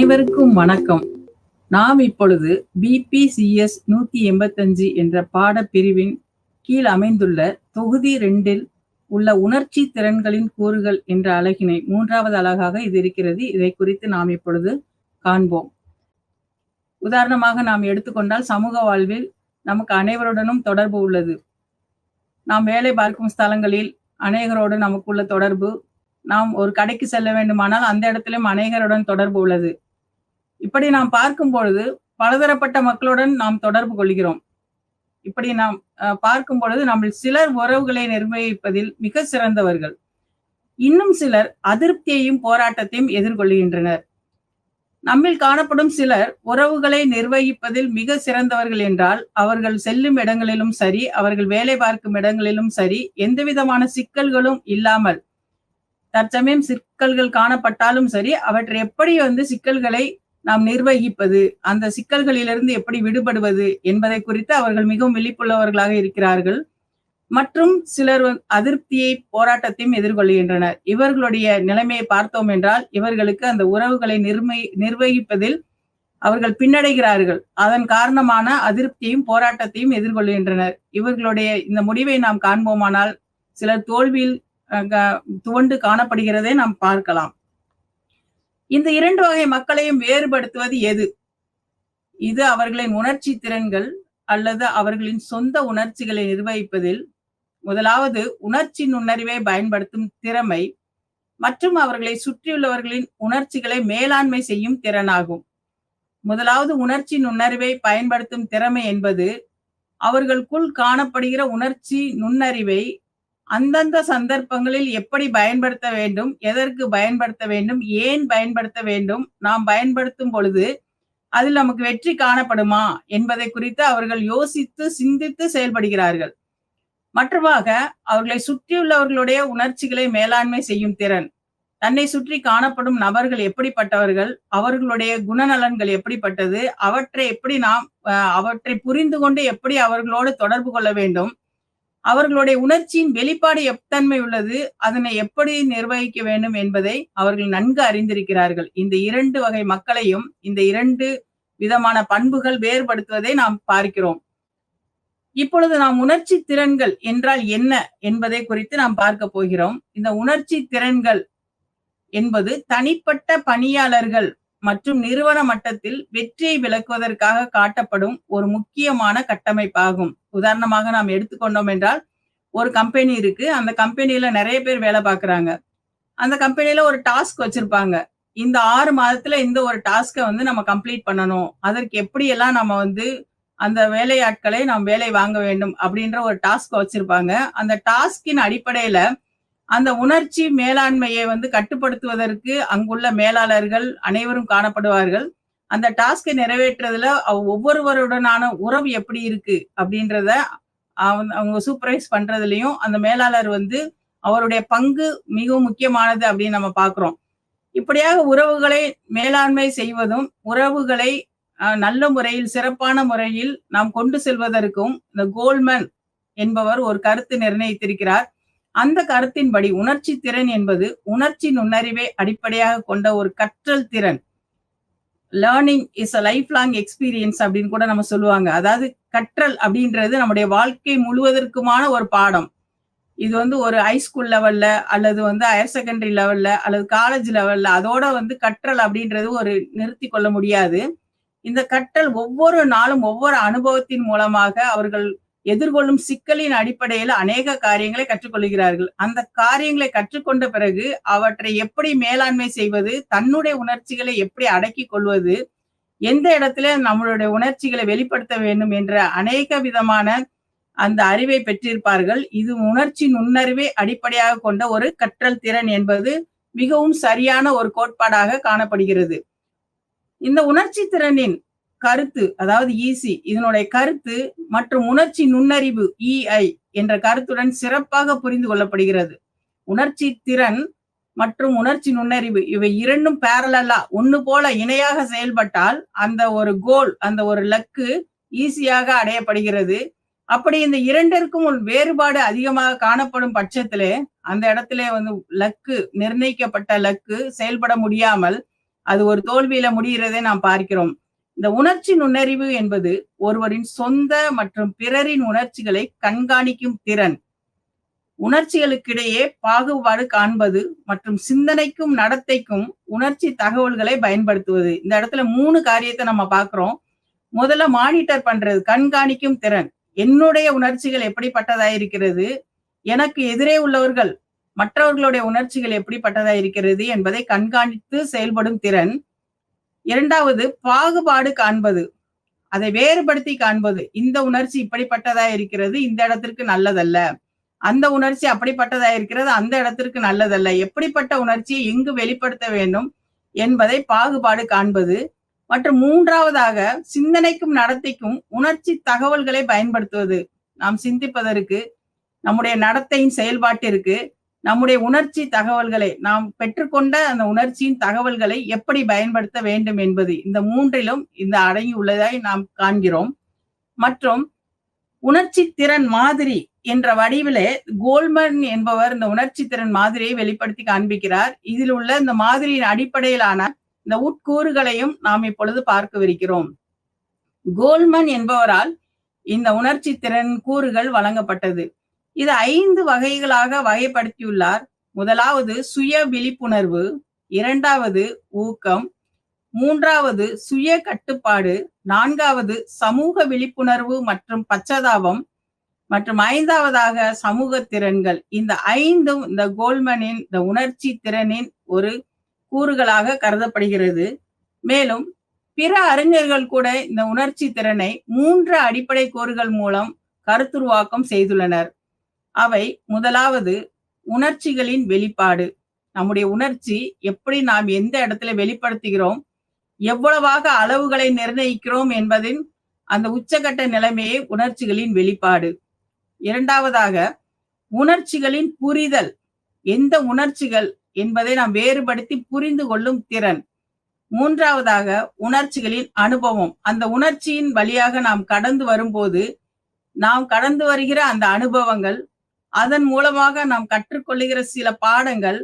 அனைவருக்கும் வணக்கம். நாம் இப்பொழுது பிபிசிஎஸ் 185 என்ற பாடப்பிரிவின் கீழ் அமைந்துள்ள தொகுதி 2ல் உள்ள உணர்ச்சி திறன்களின் கூறுகள் என்ற அலகினை 3வது அலகாக இது இருக்கிறது. இதை குறித்து நாம் இப்பொழுது காண்போம். உதாரணமாக நாம் எடுத்துக்கொண்டால் சமூக வாழ்வில் நமக்கு அனைவருடனும் தொடர்பு உள்ளது. நாம் வேலை பார்க்கும் ஸ்தலங்களில் அநேகரோடு நமக்குள்ள தொடர்பு. நாம் ஒரு கடைக்கு செல்ல வேண்டுமானால் அந்த இடத்திலும் அநேகருடன் தொடர்பு உள்ளது. இப்படி நாம் பார்க்கும் பொழுது பலதரப்பட்ட மக்களுடன் நாம் தொடர்பு கொள்கிறோம். இப்படி நாம் பார்க்கும் பொழுது நம்ம சிலர் உறவுகளை நிர்வகிப்பதில் மிக சிறந்தவர்கள். இன்னும் சிலர் அதிருப்தியையும் போராட்டத்தையும் எதிர்கொள்கின்றனர். நம்மில் காணப்படும் சிலர் உறவுகளை நிர்வகிப்பதில் மிக சிறந்தவர்கள் என்றால் அவர்கள் செல்லும் இடங்களிலும் சரி, அவர்கள் வேலை பார்க்கும் இடங்களிலும் சரி, எந்தவிதமான சிக்கல்களும் இல்லாமல், தற்சமயம் சிக்கல்கள் காணப்பட்டாலும் சரி, அவற்றை எப்படி சிக்கல்களை நாம் நிர்வகிப்பது, அந்த சிக்கல்களிலிருந்து எப்படி விடுபடுவது என்பதை குறித்து அவர்கள் மிகவும் விழிப்புள்ளவர்களாக இருக்கிறார்கள். மற்றும் சிலர் அதிருப்தியை போராட்டத்தையும் எதிர்கொள்கின்றனர். இவர்களுடைய நிலைமையை பார்த்தோம் என்றால் இவர்களுக்கு அந்த உறவுகளை நிர்வகிப்பதில் அவர்கள் பின்னடைகிறார்கள். அதன் காரணமான அதிருப்தியையும் போராட்டத்தையும் எதிர்கொள்கின்றனர். இவர்களுடைய இந்த முடிவை நாம் காண்போமானால் சிலர் தோல்வியில் துவண்டு காணப்படுகிறதை நாம் பார்க்கலாம். இந்த 2 வகை மக்களையும் வேறுபடுத்துவது எது? இது அவர்களின் உணர்ச்சி திறன்கள் அல்லது அவர்களின் சொந்த உணர்ச்சிகளை நிர்வகிப்பதில் முதலாவது உணர்ச்சி நுண்ணறிவை பயன்படுத்தும் திறமை மற்றும் அவர்களை சுற்றியுள்ளவர்களின் உணர்ச்சிகளை மேலாண்மை செய்யும் திறனாகும். முதலாவது உணர்ச்சி நுண்ணறிவை பயன்படுத்தும் திறமை என்பது அவர்களுக்குள் காணப்படுகிற உணர்ச்சி நுண்ணறிவை அந்தந்த சந்தர்ப்பங்களில் எப்படி பயன்படுத்த வேண்டும், எதற்கு பயன்படுத்த வேண்டும், ஏன் பயன்படுத்த வேண்டும், நாம் பயன்படுத்தும் பொழுது அதில் நமக்கு வெற்றி காணப்படுமா என்பதை குறித்து அவர்கள் யோசித்து சிந்தித்து செயல்படுகிறார்கள். மற்றமாக அவர்களை சுற்றியுள்ளவர்களுடைய உணர்ச்சிகளை மேலாண்மை செய்யும் திறன். தன்னை சுற்றி காணப்படும் நபர்கள் எப்படிப்பட்டவர்கள், அவர்களுடைய குணநலன்கள் எப்படிப்பட்டது, அவற்றை புரிந்து கொண்டு எப்படி அவர்களோடு தொடர்பு கொள்ள வேண்டும், அவர்களுடைய உணர்ச்சியின் வெளிப்பாடு எத்தன்மை உள்ளது, அதனை எப்படி நிர்வகிக்க வேண்டும் என்பதை அவர்கள் நன்கு அறிந்திருக்கிறார்கள். இந்த 2 வகை மக்களையும் இந்த 2 விதமான பண்புகள் வேறுபடுத்துவதை நாம் பார்க்கிறோம். இப்பொழுது நாம் உணர்ச்சி திறன்கள் என்றால் என்ன என்பதை குறித்து நாம் பார்க்க போகிறோம். இந்த உணர்ச்சி திறன்கள் என்பது தனிப்பட்ட பணியாளர்கள் மற்றும் நிறுவன மட்டத்தில் வெற்றியை விளக்குவதற்காக காட்டப்படும் ஒரு முக்கியமான கட்டமைப்பாகும். உதாரணமாக நாம் எடுத்துக்கொண்டோம் என்றால் ஒரு கம்பெனி இருக்கு. அந்த கம்பெனியில நிறைய பேர் வேலை பார்க்கறாங்க. அந்த கம்பெனியில ஒரு டாஸ்க் வச்சிருப்பாங்க. இந்த 6 மாதத்துல இந்த ஒரு டாஸ்கை நம்ம கம்ப்ளீட் பண்ணணும். அதற்கு எப்படி எல்லாம் நம்ம அந்த வேலையாட்களை நாம் வேலை வாங்க வேண்டும் அப்படின்ற ஒரு டாஸ்க் வச்சிருப்பாங்க. அந்த டாஸ்கின் அடிப்படையில அந்த உணர்ச்சி மேலாண்மையை கட்டுப்படுத்துவதற்கு அங்குள்ள மேலாளர்கள் அனைவரும் காணப்படுவார்கள். அந்த டாஸ்கை நிறைவேற்றுறதுல ஒவ்வொருவருடனான உறவு எப்படி இருக்கு அப்படின்றத அவங்க சூப்பர்வைஸ் பண்றதுலயும் அந்த மேலாளர் அவருடைய பங்கு மிகவும் முக்கியமானது அப்படின்னு நம்ம பாக்குறோம். இப்படியாக உறவுகளை மேலாண்மை செய்வதும் உறவுகளை நல்ல முறையில் சிறப்பான முறையில் நாம் கொண்டு செல்வதற்கும் இந்த கோல்மன் என்பவர் ஒரு கருத்து நிர்ணயித்திருக்கிறார். அந்த கருத்தின்படி உணர்ச்சி திறன் என்பது உணர்ச்சி நுண்ணறிவை அடிப்படையாக கொண்ட ஒரு கற்றல் திறன். Learning is a life long experience அப்படின்னு கூட நம்ம சொல்லுவாங்க. அதாவது கற்றல் அப்படின்றது நம்முடைய வாழ்க்கை முழுவதற்குமான ஒரு பாடம். இது ஒரு ஹைஸ்கூல் லெவல்ல அல்லது ஹையர் செகண்டரி லெவல்ல அல்லது காலேஜ் லெவல்ல அதோட கற்றல் அப்படின்றது ஒரு நிறுத்தி கொள்ள முடியாது. இந்த கற்றல் ஒவ்வொரு நாளும் ஒவ்வொரு அனுபவத்தின் மூலமாக அவர்கள் எதிர்கொள்ளும் சிக்கலின் அடிப்படையில் அநேக காரியங்களை கற்றுக்கொள்கிறார்கள். அந்த காரியங்களை கற்றுக்கொண்ட பிறகு அவற்றை எப்படி மேலாண்மை செய்வது, தன்னுடைய உணர்ச்சிகளை எப்படி அடக்கி கொள்வது, எந்த இடத்துல நம்மளுடைய உணர்ச்சிகளை வெளிப்படுத்த வேண்டும் என்ற அநேக விதமான அந்த அறிவை பெற்றிருப்பார்கள். இது உணர்ச்சி நுண்ணறிவை அடிப்படையாக கொண்ட ஒரு கற்றல் திறன் என்பது மிகவும் சரியான ஒரு கோட்பாடாக காணப்படுகிறது. இந்த உணர்ச்சி திறனின் கருத்து, அதாவது ஈசி, இதனுடைய கருத்து மற்றும் உணர்ச்சி நுண்ணறிவு இஐ என்ற கருத்துடன் சிறப்பாக புரிந்து கொள்ளப்படுகிறது. உணர்ச்சி திறன் மற்றும் உணர்ச்சி நுண்ணறிவு இவை 2ம் பேரலா ஒண்ணு போல இணையாக செயல்பட்டால் அந்த ஒரு கோல், அந்த ஒரு லக்கு ஈஸியாக அடையப்படுகிறது. அப்படி இந்த 2ற்கும் ஒரு வேறுபாடு அதிகமாக காணப்படும் பட்சத்திலே அந்த இடத்திலே லக்கு, நிர்ணயிக்கப்பட்ட லக்கு செயல்பட முடியாமல் அது ஒரு தோல்வியில முடிகிறதை நாம் பார்க்கிறோம். இந்த உணர்ச்சி நுண்ணறிவு என்பது ஒருவரின் சொந்த மற்றும் பிறரின் உணர்ச்சிகளை கண்காணிக்கும் திறன். உணர்ச்சிகளுக்கிடையே பாகுபாடு காண்பது மற்றும் சிந்தனைக்கும் நடத்தைக்கும் உணர்ச்சி தகவல்களை பயன்படுத்துவது. இந்த இடத்துல 3 காரியத்தை நம்ம பார்க்கிறோம். முதல்ல மானிட்டர் பண்றது, கண்காணிக்கும் திறன். என்னுடைய உணர்ச்சிகள் எப்படிப்பட்டதா இருக்கிறது, எனக்கு எதிரே உள்ளவர்கள் மற்றவர்களுடைய உணர்ச்சிகள் எப்படிப்பட்டதா இருக்கிறது என்பதை கண்காணித்து செயல்படும் திறன். 2வது பாகுபாடு காண்பது, அதை வேறுபடுத்தி காண்பது. இந்த உணர்ச்சி இப்படிப்பட்டதா இருக்கிறது, இந்த இடத்திற்கு நல்லதல்ல. அந்த உணர்ச்சி அப்படிப்பட்டதா இருக்கிறது, அந்த இடத்திற்கு நல்லதல்ல. எப்படிப்பட்ட உணர்ச்சியை எங்கு வெளிப்படுத்த வேண்டும் என்பதை பாகுபாடு காண்பது. மற்றும் 3வதாக சிந்தனைக்கும் நடத்தைக்கும் உணர்ச்சி தகவல்களை பயன்படுத்துவது. நாம் சிந்திப்பதற்கு, நம்முடைய நடத்தையின் செயல்பாட்டிற்கு நம்முடைய உணர்ச்சி தகவல்களை, நாம் பெற்றுக்கொண்ட அந்த உணர்ச்சியின் தகவல்களை எப்படி பயன்படுத்த வேண்டும் என்பது. இந்த 3லும் இந்த அடங்கி உள்ளதாய் நாம் காண்கிறோம். மற்றும் உணர்ச்சி திறன் மாதிரி என்ற வடிவிலே கோல்மன் என்பவர் இந்த உணர்ச்சி திறன் மாதிரியை வெளிப்படுத்தி காண்பிக்கிறார். இதில் உள்ள இந்த மாதிரியின் அடிப்படையிலான இந்த உட்கூறுகளையும் நாம் இப்பொழுது பார்க்கவிருக்கிறோம். கோல்மன் என்பவரால் இந்த உணர்ச்சி திறன் கூறுகள் வழங்கப்பட்டது. இது 5 வகைகளாக வகைப்படுத்தியுள்ளார். முதலாவது சுய விழிப்புணர்வு, 2வது ஊக்கம், 3வது சுய கட்டுப்பாடு, 4வது சமூக விழிப்புணர்வு மற்றும் பச்சதாபம், மற்றும் 5வதாக சமூக திறன்கள். இந்த 5ம் இந்த கோல்மனின் இந்த உணர்ச்சி திறனின் ஒரு கூறுகளாக கருதப்படுகிறது. மேலும் பிற அறிஞர்கள் கூட இந்த உணர்ச்சி திறனை 3 அடிப்படை கூறுகள் மூலம் கருத்துருவாக்கம் செய்துள்ளனர். அவை, முதலாவது உணர்ச்சிகளின் வெளிப்பாடு. நம்முடைய உணர்ச்சி எப்படி நாம் எந்த இடத்துல வெளிப்படுத்துகிறோம், எவ்வளவாக அளவுகளை நிர்ணயிக்கிறோம் என்பதின் அந்த உச்சகட்ட நிலைமையே உணர்ச்சிகளின் வெளிப்பாடு. 2வதாக உணர்ச்சிகளின் புரிதல். எந்த உணர்ச்சிகள் என்பதை நாம் வேறுபடுத்தி புரிந்து கொள்ளும் திறன். 3வதாக உணர்ச்சிகளின் அனுபவம். அந்த உணர்ச்சியின் வழியாக நாம் கடந்து வரும்போது நாம் கடந்து வருகிற அந்த அனுபவங்கள், அதன் மூலமாக நாம் கற்றுக்கொள்ளுகிற சில பாடங்கள்,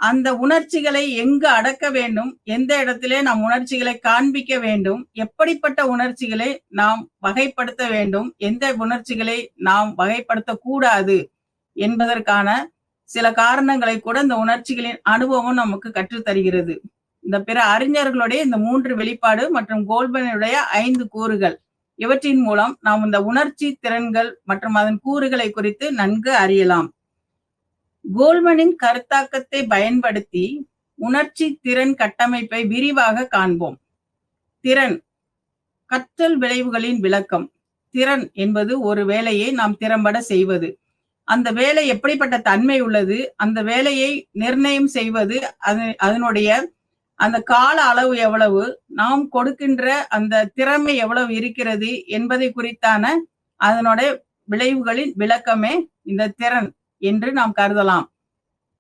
அந்த உணர்ச்சிகளை எங்கு அடக்க வேண்டும், எந்த இடத்திலே நாம் உணர்ச்சிகளை காண்பிக்க வேண்டும், எப்படிப்பட்ட உணர்ச்சிகளை நாம் வகைப்படுத்த வேண்டும், எந்த உணர்ச்சிகளை நாம் வகைப்படுத்த கூடாது என்பதற்கான சில காரணங்களை கூட இந்த உணர்ச்சிகளின் அனுபவம் நமக்கு கற்றுத்தருகிறது. இந்த பிற அறிஞர்களுடைய இந்த 3 வெளிப்பாடு மற்றும் கோல்மனுடைய 5 கூறுகள், இவற்றின் மூலம் நாம் இந்த உணர்ச்சி திறன்கள் மற்றும் அதன் கூறுகளை குறித்து நன்கு அறியலாம். கோல்மனின் கருத்தாக்கத்தை பயன்படுத்தி உணர்ச்சி திறன் கட்டமைப்பை விரிவாக காண்போம். திறன், கற்றல் விளைவுகளின் விளக்கம். திறன் என்பது ஒரு வேலையை நாம் திறம்பட செய்வது. அந்த வேலை எப்படிப்பட்ட தன்மை உள்ளது, அந்த வேலையை நிர்ணயம் செய்வது, அதனுடைய அந்த கால அளவு எவ்வளவு, நாம் கொடுக்கின்ற அந்த திறமை எவ்வளவு இருக்கிறது என்பதை குறித்தான அதனோட விளைவுகளின் விளக்கமே இந்த திறன் என்று நாம் கருதலாம்.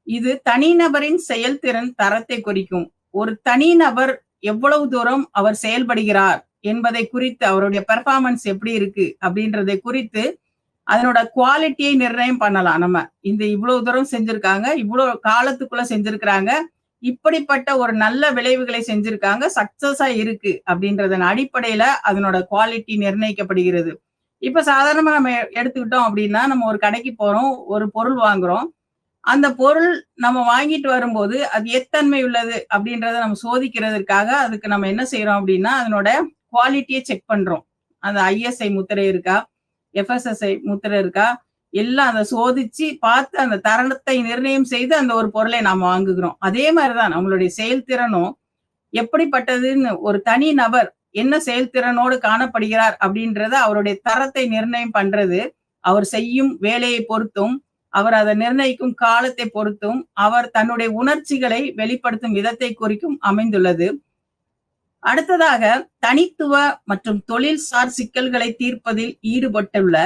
இது தனிநபரின் செயல்திறன் தரத்தை குறிக்கும். ஒரு தனிநபர் எவ்வளவு தூரம் அவர் செயல்படுகிறார் என்பதை குறித்து, அவருடைய பெர்ஃபார்மன்ஸ் எப்படி இருக்கு அப்படின்றதை குறித்து அதனோட குவாலிட்டியை நிர்ணயம் பண்ணலாம். நம்ம இந்த இவ்வளவு தூரம் செஞ்சிருக்காங்க, இவ்வளவு காலத்துக்குள்ள செஞ்சிருக்கிறாங்க, இப்படிப்பட்ட ஒரு நல்ல விளைவுகளை செஞ்சிருக்காங்க, சக்சஸா இருக்கு அப்படின்றதன் அடிப்படையில அதனோட குவாலிட்டி நிர்ணயிக்கப்படுகிறது. இப்ப சாதாரணமா நம்ம எடுத்துக்கிட்டோம் அப்படின்னா, நம்ம ஒரு கடைக்கு போறோம், ஒரு பொருள் வாங்குறோம். அந்த பொருள் நம்ம வாங்கிட்டு வரும்போது அது எத்தன்மை உள்ளது அப்படின்றத நம்ம சோதிக்கிறதுக்காக அதுக்கு நம்ம என்ன செய்யறோம் அப்படின்னா, அதனோட குவாலிட்டியை செக் பண்றோம். அந்த ISI முத்திரை இருக்கா, FSSI முத்திரை இருக்கா, எல்லாம் அதை சோதிச்சு பார்த்து அந்த தரத்தை நிர்ணயம் செய்து அந்த ஒரு பொருளை நாம வாங்குகிறோம். அதே மாதிரிதான் நம்மளுடைய செயல்திறனும் எப்படிப்பட்டதுன்னு, ஒரு தனி நபர் என்ன செயல்திறனோடு காணப்படுகிறார் அப்படின்றத அவருடைய தரத்தை நிர்ணயம் பண்றது அவர் செய்யும் வேலையை பொறுத்தும், அவர் அதை நிர்ணயிக்கும் காலத்தை பொறுத்தும், அவர் தன்னுடைய உணர்ச்சிகளை வெளிப்படுத்தும் விதத்தை குறிக்கும் அமைந்துள்ளது. அடுத்ததாக தனித்துவ மற்றும் தொழில்சார் சிக்கல்களை தீர்ப்பதில் ஈடுபட்டுள்ள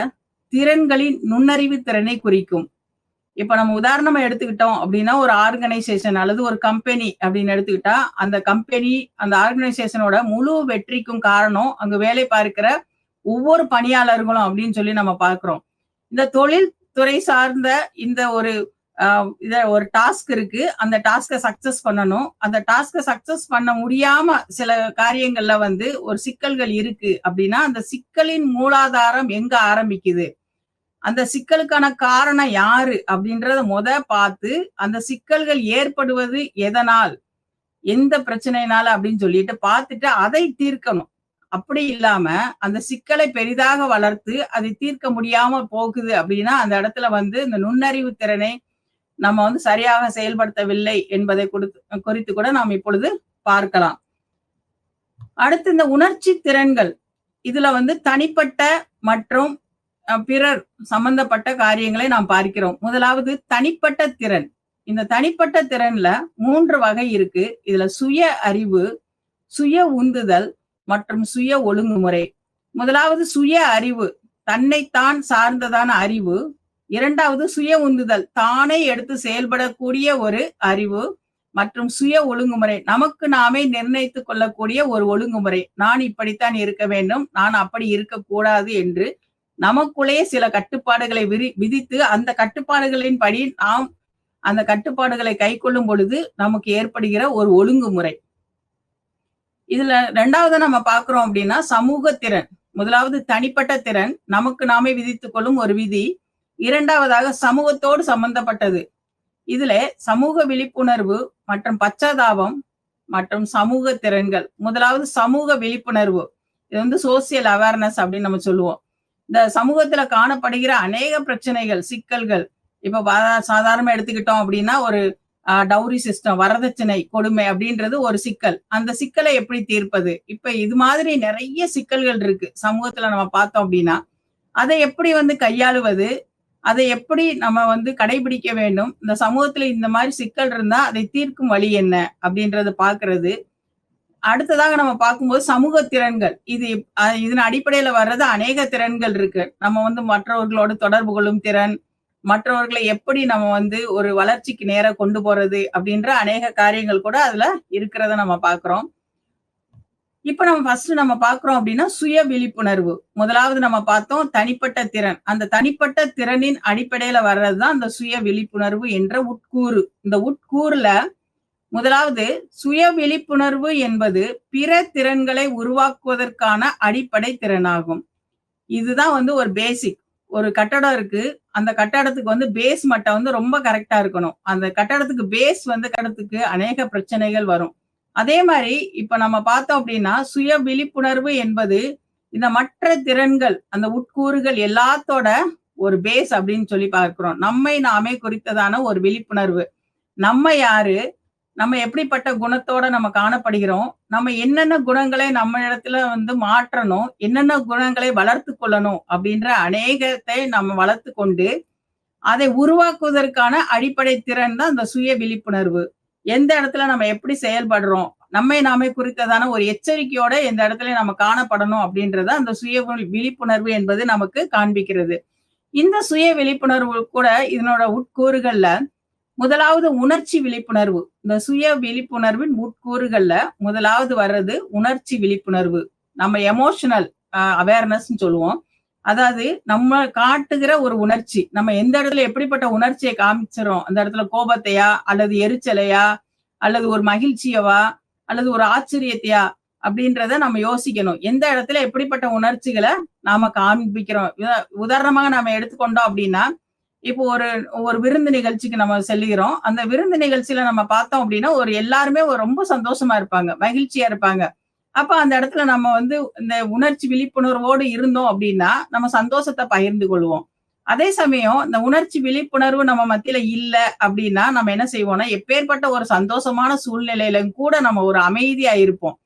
திறன்களின் நுண்ணறிவு திறனை குறிக்கும். இப்ப நம்ம உதாரணமா எடுத்துக்கிட்டோம் அப்படின்னா, ஒரு ஆர்கனைசேஷன் அல்லது ஒரு கம்பெனி அப்படின்னு எடுத்துக்கிட்டா, அந்த கம்பெனி அந்த ஆர்கனைசேஷனோட முழு வெற்றிக்கும் காரணம் அங்கு வேலை பார்க்கிற ஒவ்வொரு பணியாளர்களும் அப்படின்னு சொல்லி நம்ம பார்க்கிறோம். இந்த தொழில் துறை சார்ந்த இந்த ஒரு இத ஒரு டாஸ்க் இருக்கு. அந்த டாஸ்க்க சக்சஸ் பண்ணணும். அந்த டாஸ்க்க சக்சஸ் பண்ண முடியாம சில காரியங்கள்ல வந்து ஒரு சிக்கல்கள் இருக்கு அப்படின்னா, அந்த சிக்கலின் மூலாதாரம் எங்க ஆரம்பிக்குது? அந்த சிக்கலுக்கான காரணம் யாரு? அப்படின்றத பார்த்து, அந்த சிக்கல்கள் ஏற்படுவது எதனால்? எந்த பிரச்சனையினால அப்படின்னு சொல்லிட்டு பார்த்துட்டு அதை தீர்க்கணும். அப்படி இல்லாம, அந்த சிக்கலை பெரிதாக வளர்த்து, அதை தீர்க்க முடியாம போகுது அப்படின்னா, அந்த இடத்துல வந்து இந்த நுண்ணறிவு திறனை நம்ம வந்து சரியாக செயல்படுத்தவில்லை என்பதை குறித்து கூட நாம் இப்பொழுது பார்க்கலாம். அடுத்து இந்த உணர்ச்சி திறன்கள். இதுல வந்து தனிப்பட்ட மற்றும் பிறர் சம்பந்தப்பட்ட காரியங்களை நாம் பார்க்கிறோம். முதலாவது தனிப்பட்ட திறன். இந்த தனிப்பட்ட திறன்ல 3 வகை இருக்கு. இதுல சுய அறிவு, சுய உந்துதல் மற்றும் சுய ஒழுங்குமுறை. முதலாவது சுய அறிவு, தன்னைத்தான் சார்ந்ததான அறிவு. 2வது சுய உந்துதல், தானே எடுத்து செயல்படக்கூடிய ஒரு அறிவு. மற்றும் சுய ஒழுங்குமுறை, நமக்கு நாமே நிர்ணயித்துக் கொள்ளக்கூடிய ஒரு ஒழுங்குமுறை. நான் இப்படித்தான் இருக்க வேண்டும், நான் அப்படி இருக்கக்கூடாது என்று நமக்குள்ளே சில கட்டுப்பாடுகளை விதித்து அந்த கட்டுப்பாடுகளின்படி நாம் அந்த கட்டுப்பாடுகளை கைக்கொள்ளும் பொழுது நமக்கு ஏற்படுகிற ஒரு ஒழுங்குமுறை. இதுல 2வது நம்ம பார்க்கிறோம் அப்படின்னா சமூக திறன். முதலாவது தனிப்பட்ட திறன், நமக்கு நாமே விதித்துக் கொள்ளும் ஒரு விதி. 2வதாக சமூகத்தோடு சம்பந்தப்பட்டது. இதுல சமூக விழிப்புணர்வு மற்றும் பச்சாதாபம் மற்றும் சமூக திறன்கள். முதலாவது சமூக விழிப்புணர்வு. இது வந்து சோசியல் அவேர்னஸ் அப்படின்னு நம்ம சொல்லுவோம். இந்த சமூகத்துல காணப்படுகிற அநேக பிரச்சனைகள், சிக்கல்கள். இப்ப சாதாரணமா எடுத்துக்கிட்டோம் அப்படின்னா ஒரு டவுரி சிஸ்டம், வரதட்சணை கொடுமை அப்படின்றது ஒரு சிக்கல். அந்த சிக்கலை எப்படி தீர்ப்பது? இப்ப இது மாதிரி நிறைய சிக்கல்கள் இருக்கு சமூகத்துல நம்ம பார்த்தோம் அப்படின்னா, அதை எப்படி வந்து கையாளுவது? அதை எப்படி நம்ம வந்து கடைபிடிக்க வேண்டும்? இந்த சமூகத்துல இந்த மாதிரி சிக்கல் இருந்தா அதை தீர்க்கும் வழி என்ன? அப்படின்றத பார்க்கிறது. அடுத்ததாக நம்ம பார்க்கும்போது சமூக திறன்கள். இதன் அடிப்படையில வர்றது அநேக திறன்கள் இருக்கு. நம்ம வந்து மற்றவர்களோடு தொடர்பு கொள்ளும் திறன், மற்றவர்களை எப்படி நம்ம வந்து ஒரு வளர்ச்சிக்கு நேரா கொண்டு போறது அப்படின்ற அநேக காரியங்கள் கூட அதுல இருக்கிறத நம்ம பார்க்கிறோம். இப்ப நம்ம ஃபர்ஸ்ட் நம்ம பார்க்கிறோம் அப்படின்னா சுய விழிப்புணர்வு. முதலாவது நம்ம பார்த்தோம் தனிப்பட்ட திறன். அந்த தனிப்பட்ட திறனின் அடிப்படையில வர்றதுதான் அந்த சுய விழிப்புணர்வு என்ற உட்கூறு. இந்த உட்கூறுல முதலாவது சுய விழிப்புணர்வு என்பது பிற திறன்களை உருவாக்குவதற்கான அடிப்படை திறனாகும். இதுதான் வந்து ஒரு பேசிக். ஒரு கட்டடம் இருக்கு. அந்த கட்டடத்துக்கு வந்து பேஸ் மட்டம் வந்து ரொம்ப கரெக்டா இருக்கணும். அந்த கட்டடத்துக்கு பேஸ் வந்து கட்டடத்துக்கு அநேக பிரச்சனைகள் வரும். அதே மாதிரி இப்ப நம்ம பார்த்தோம் அப்படின்னா சுய விழிப்புணர்வு என்பது இந்த மற்ற திறன்கள், அந்த உட்கூறுகள் எல்லாத்தோட ஒரு பேஸ் அப்படின்னு சொல்லி பார்க்கிறோம். நம்மை நாமே குறித்ததான ஒரு விழிப்புணர்வு. நம்ம யாரு? நம்ம எப்படிப்பட்ட குணத்தோட நம்ம காணப்படுகிறோம்? நம்ம என்னென்ன குணங்களை நம்ம இடத்துல வந்து மாற்றணும்? என்னென்ன குணங்களை வளர்த்து கொள்ளணும்? அப்படின்ற அநேகத்தை நம்ம வளர்த்து கொண்டு அதை உருவாக்குவதற்கான அடிப்படை திறன் தான் அந்த சுய விழிப்புணர்வு. எந்த இடத்துல நம்ம எப்படி செயல்படுறோம்? நம்மை நாமே குறித்ததான ஒரு எச்சரிக்கையோட எந்த இடத்துல நம்ம காணப்படணும் அப்படின்றத அந்த சுய விழிப்புணர்வு என்பது நமக்கு காண்பிக்கிறது. இந்த சுய விழிப்புணர்வு கூட இதனோட உட்கூறுகள்ல முதலாவது உணர்ச்சி விழிப்புணர்வு. இந்த சுய விழிப்புணர்வின் உட்கூறுகள்ல முதலாவது வர்றது உணர்ச்சி விழிப்புணர்வு. நம்ம எமோஷனல் அவேர்னஸ் சொல்லுவோம். அதாவது நம்ம காட்டுகிற ஒரு உணர்ச்சி, நம்ம எந்த இடத்துல எப்படிப்பட்ட உணர்ச்சியை காமிச்சிரோம், அந்த இடத்துல கோபத்தையா அல்லது எரிச்சலையா அல்லது ஒரு மகிழ்ச்சியவா அல்லது ஒரு ஆச்சரியத்தையா அப்படின்றத நம்ம யோசிக்கணும். எந்த இடத்துல எப்படிப்பட்ட உணர்ச்சிகளை நாம காண்பிக்கிறோம். உதாரணமாக நாம எடுத்துக்கொண்டோம் அப்படின்னா, இப்போ ஒரு விருந்து நிகழ்ச்சிக்கு நம்ம செல்லுகிறோம். அந்த விருந்து நிகழ்ச்சியில நம்ம பார்த்தோம் அப்படின்னா எல்லாருமே ரொம்ப சந்தோஷமா இருப்பாங்க, மகிழ்ச்சியா இருப்பாங்க. அப்ப அந்த இடத்துல நம்ம வந்து இந்த உணர்ச்சி விழிப்புணர்வோடு இருந்தோம் அப்படின்னா நம்ம சந்தோஷத்தை பகிர்ந்து கொள்வோம். அதே சமயம் இந்த உணர்ச்சி விழிப்புணர்வு நம்ம மத்தியில இல்ல அப்படின்னா நம்ம என்ன செய்வோம்னா எப்பேற்பட்ட ஒரு சந்தோஷமான சூழ்நிலையிலும் கூட நம்ம ஒரு அமைதியா இருப்போம்.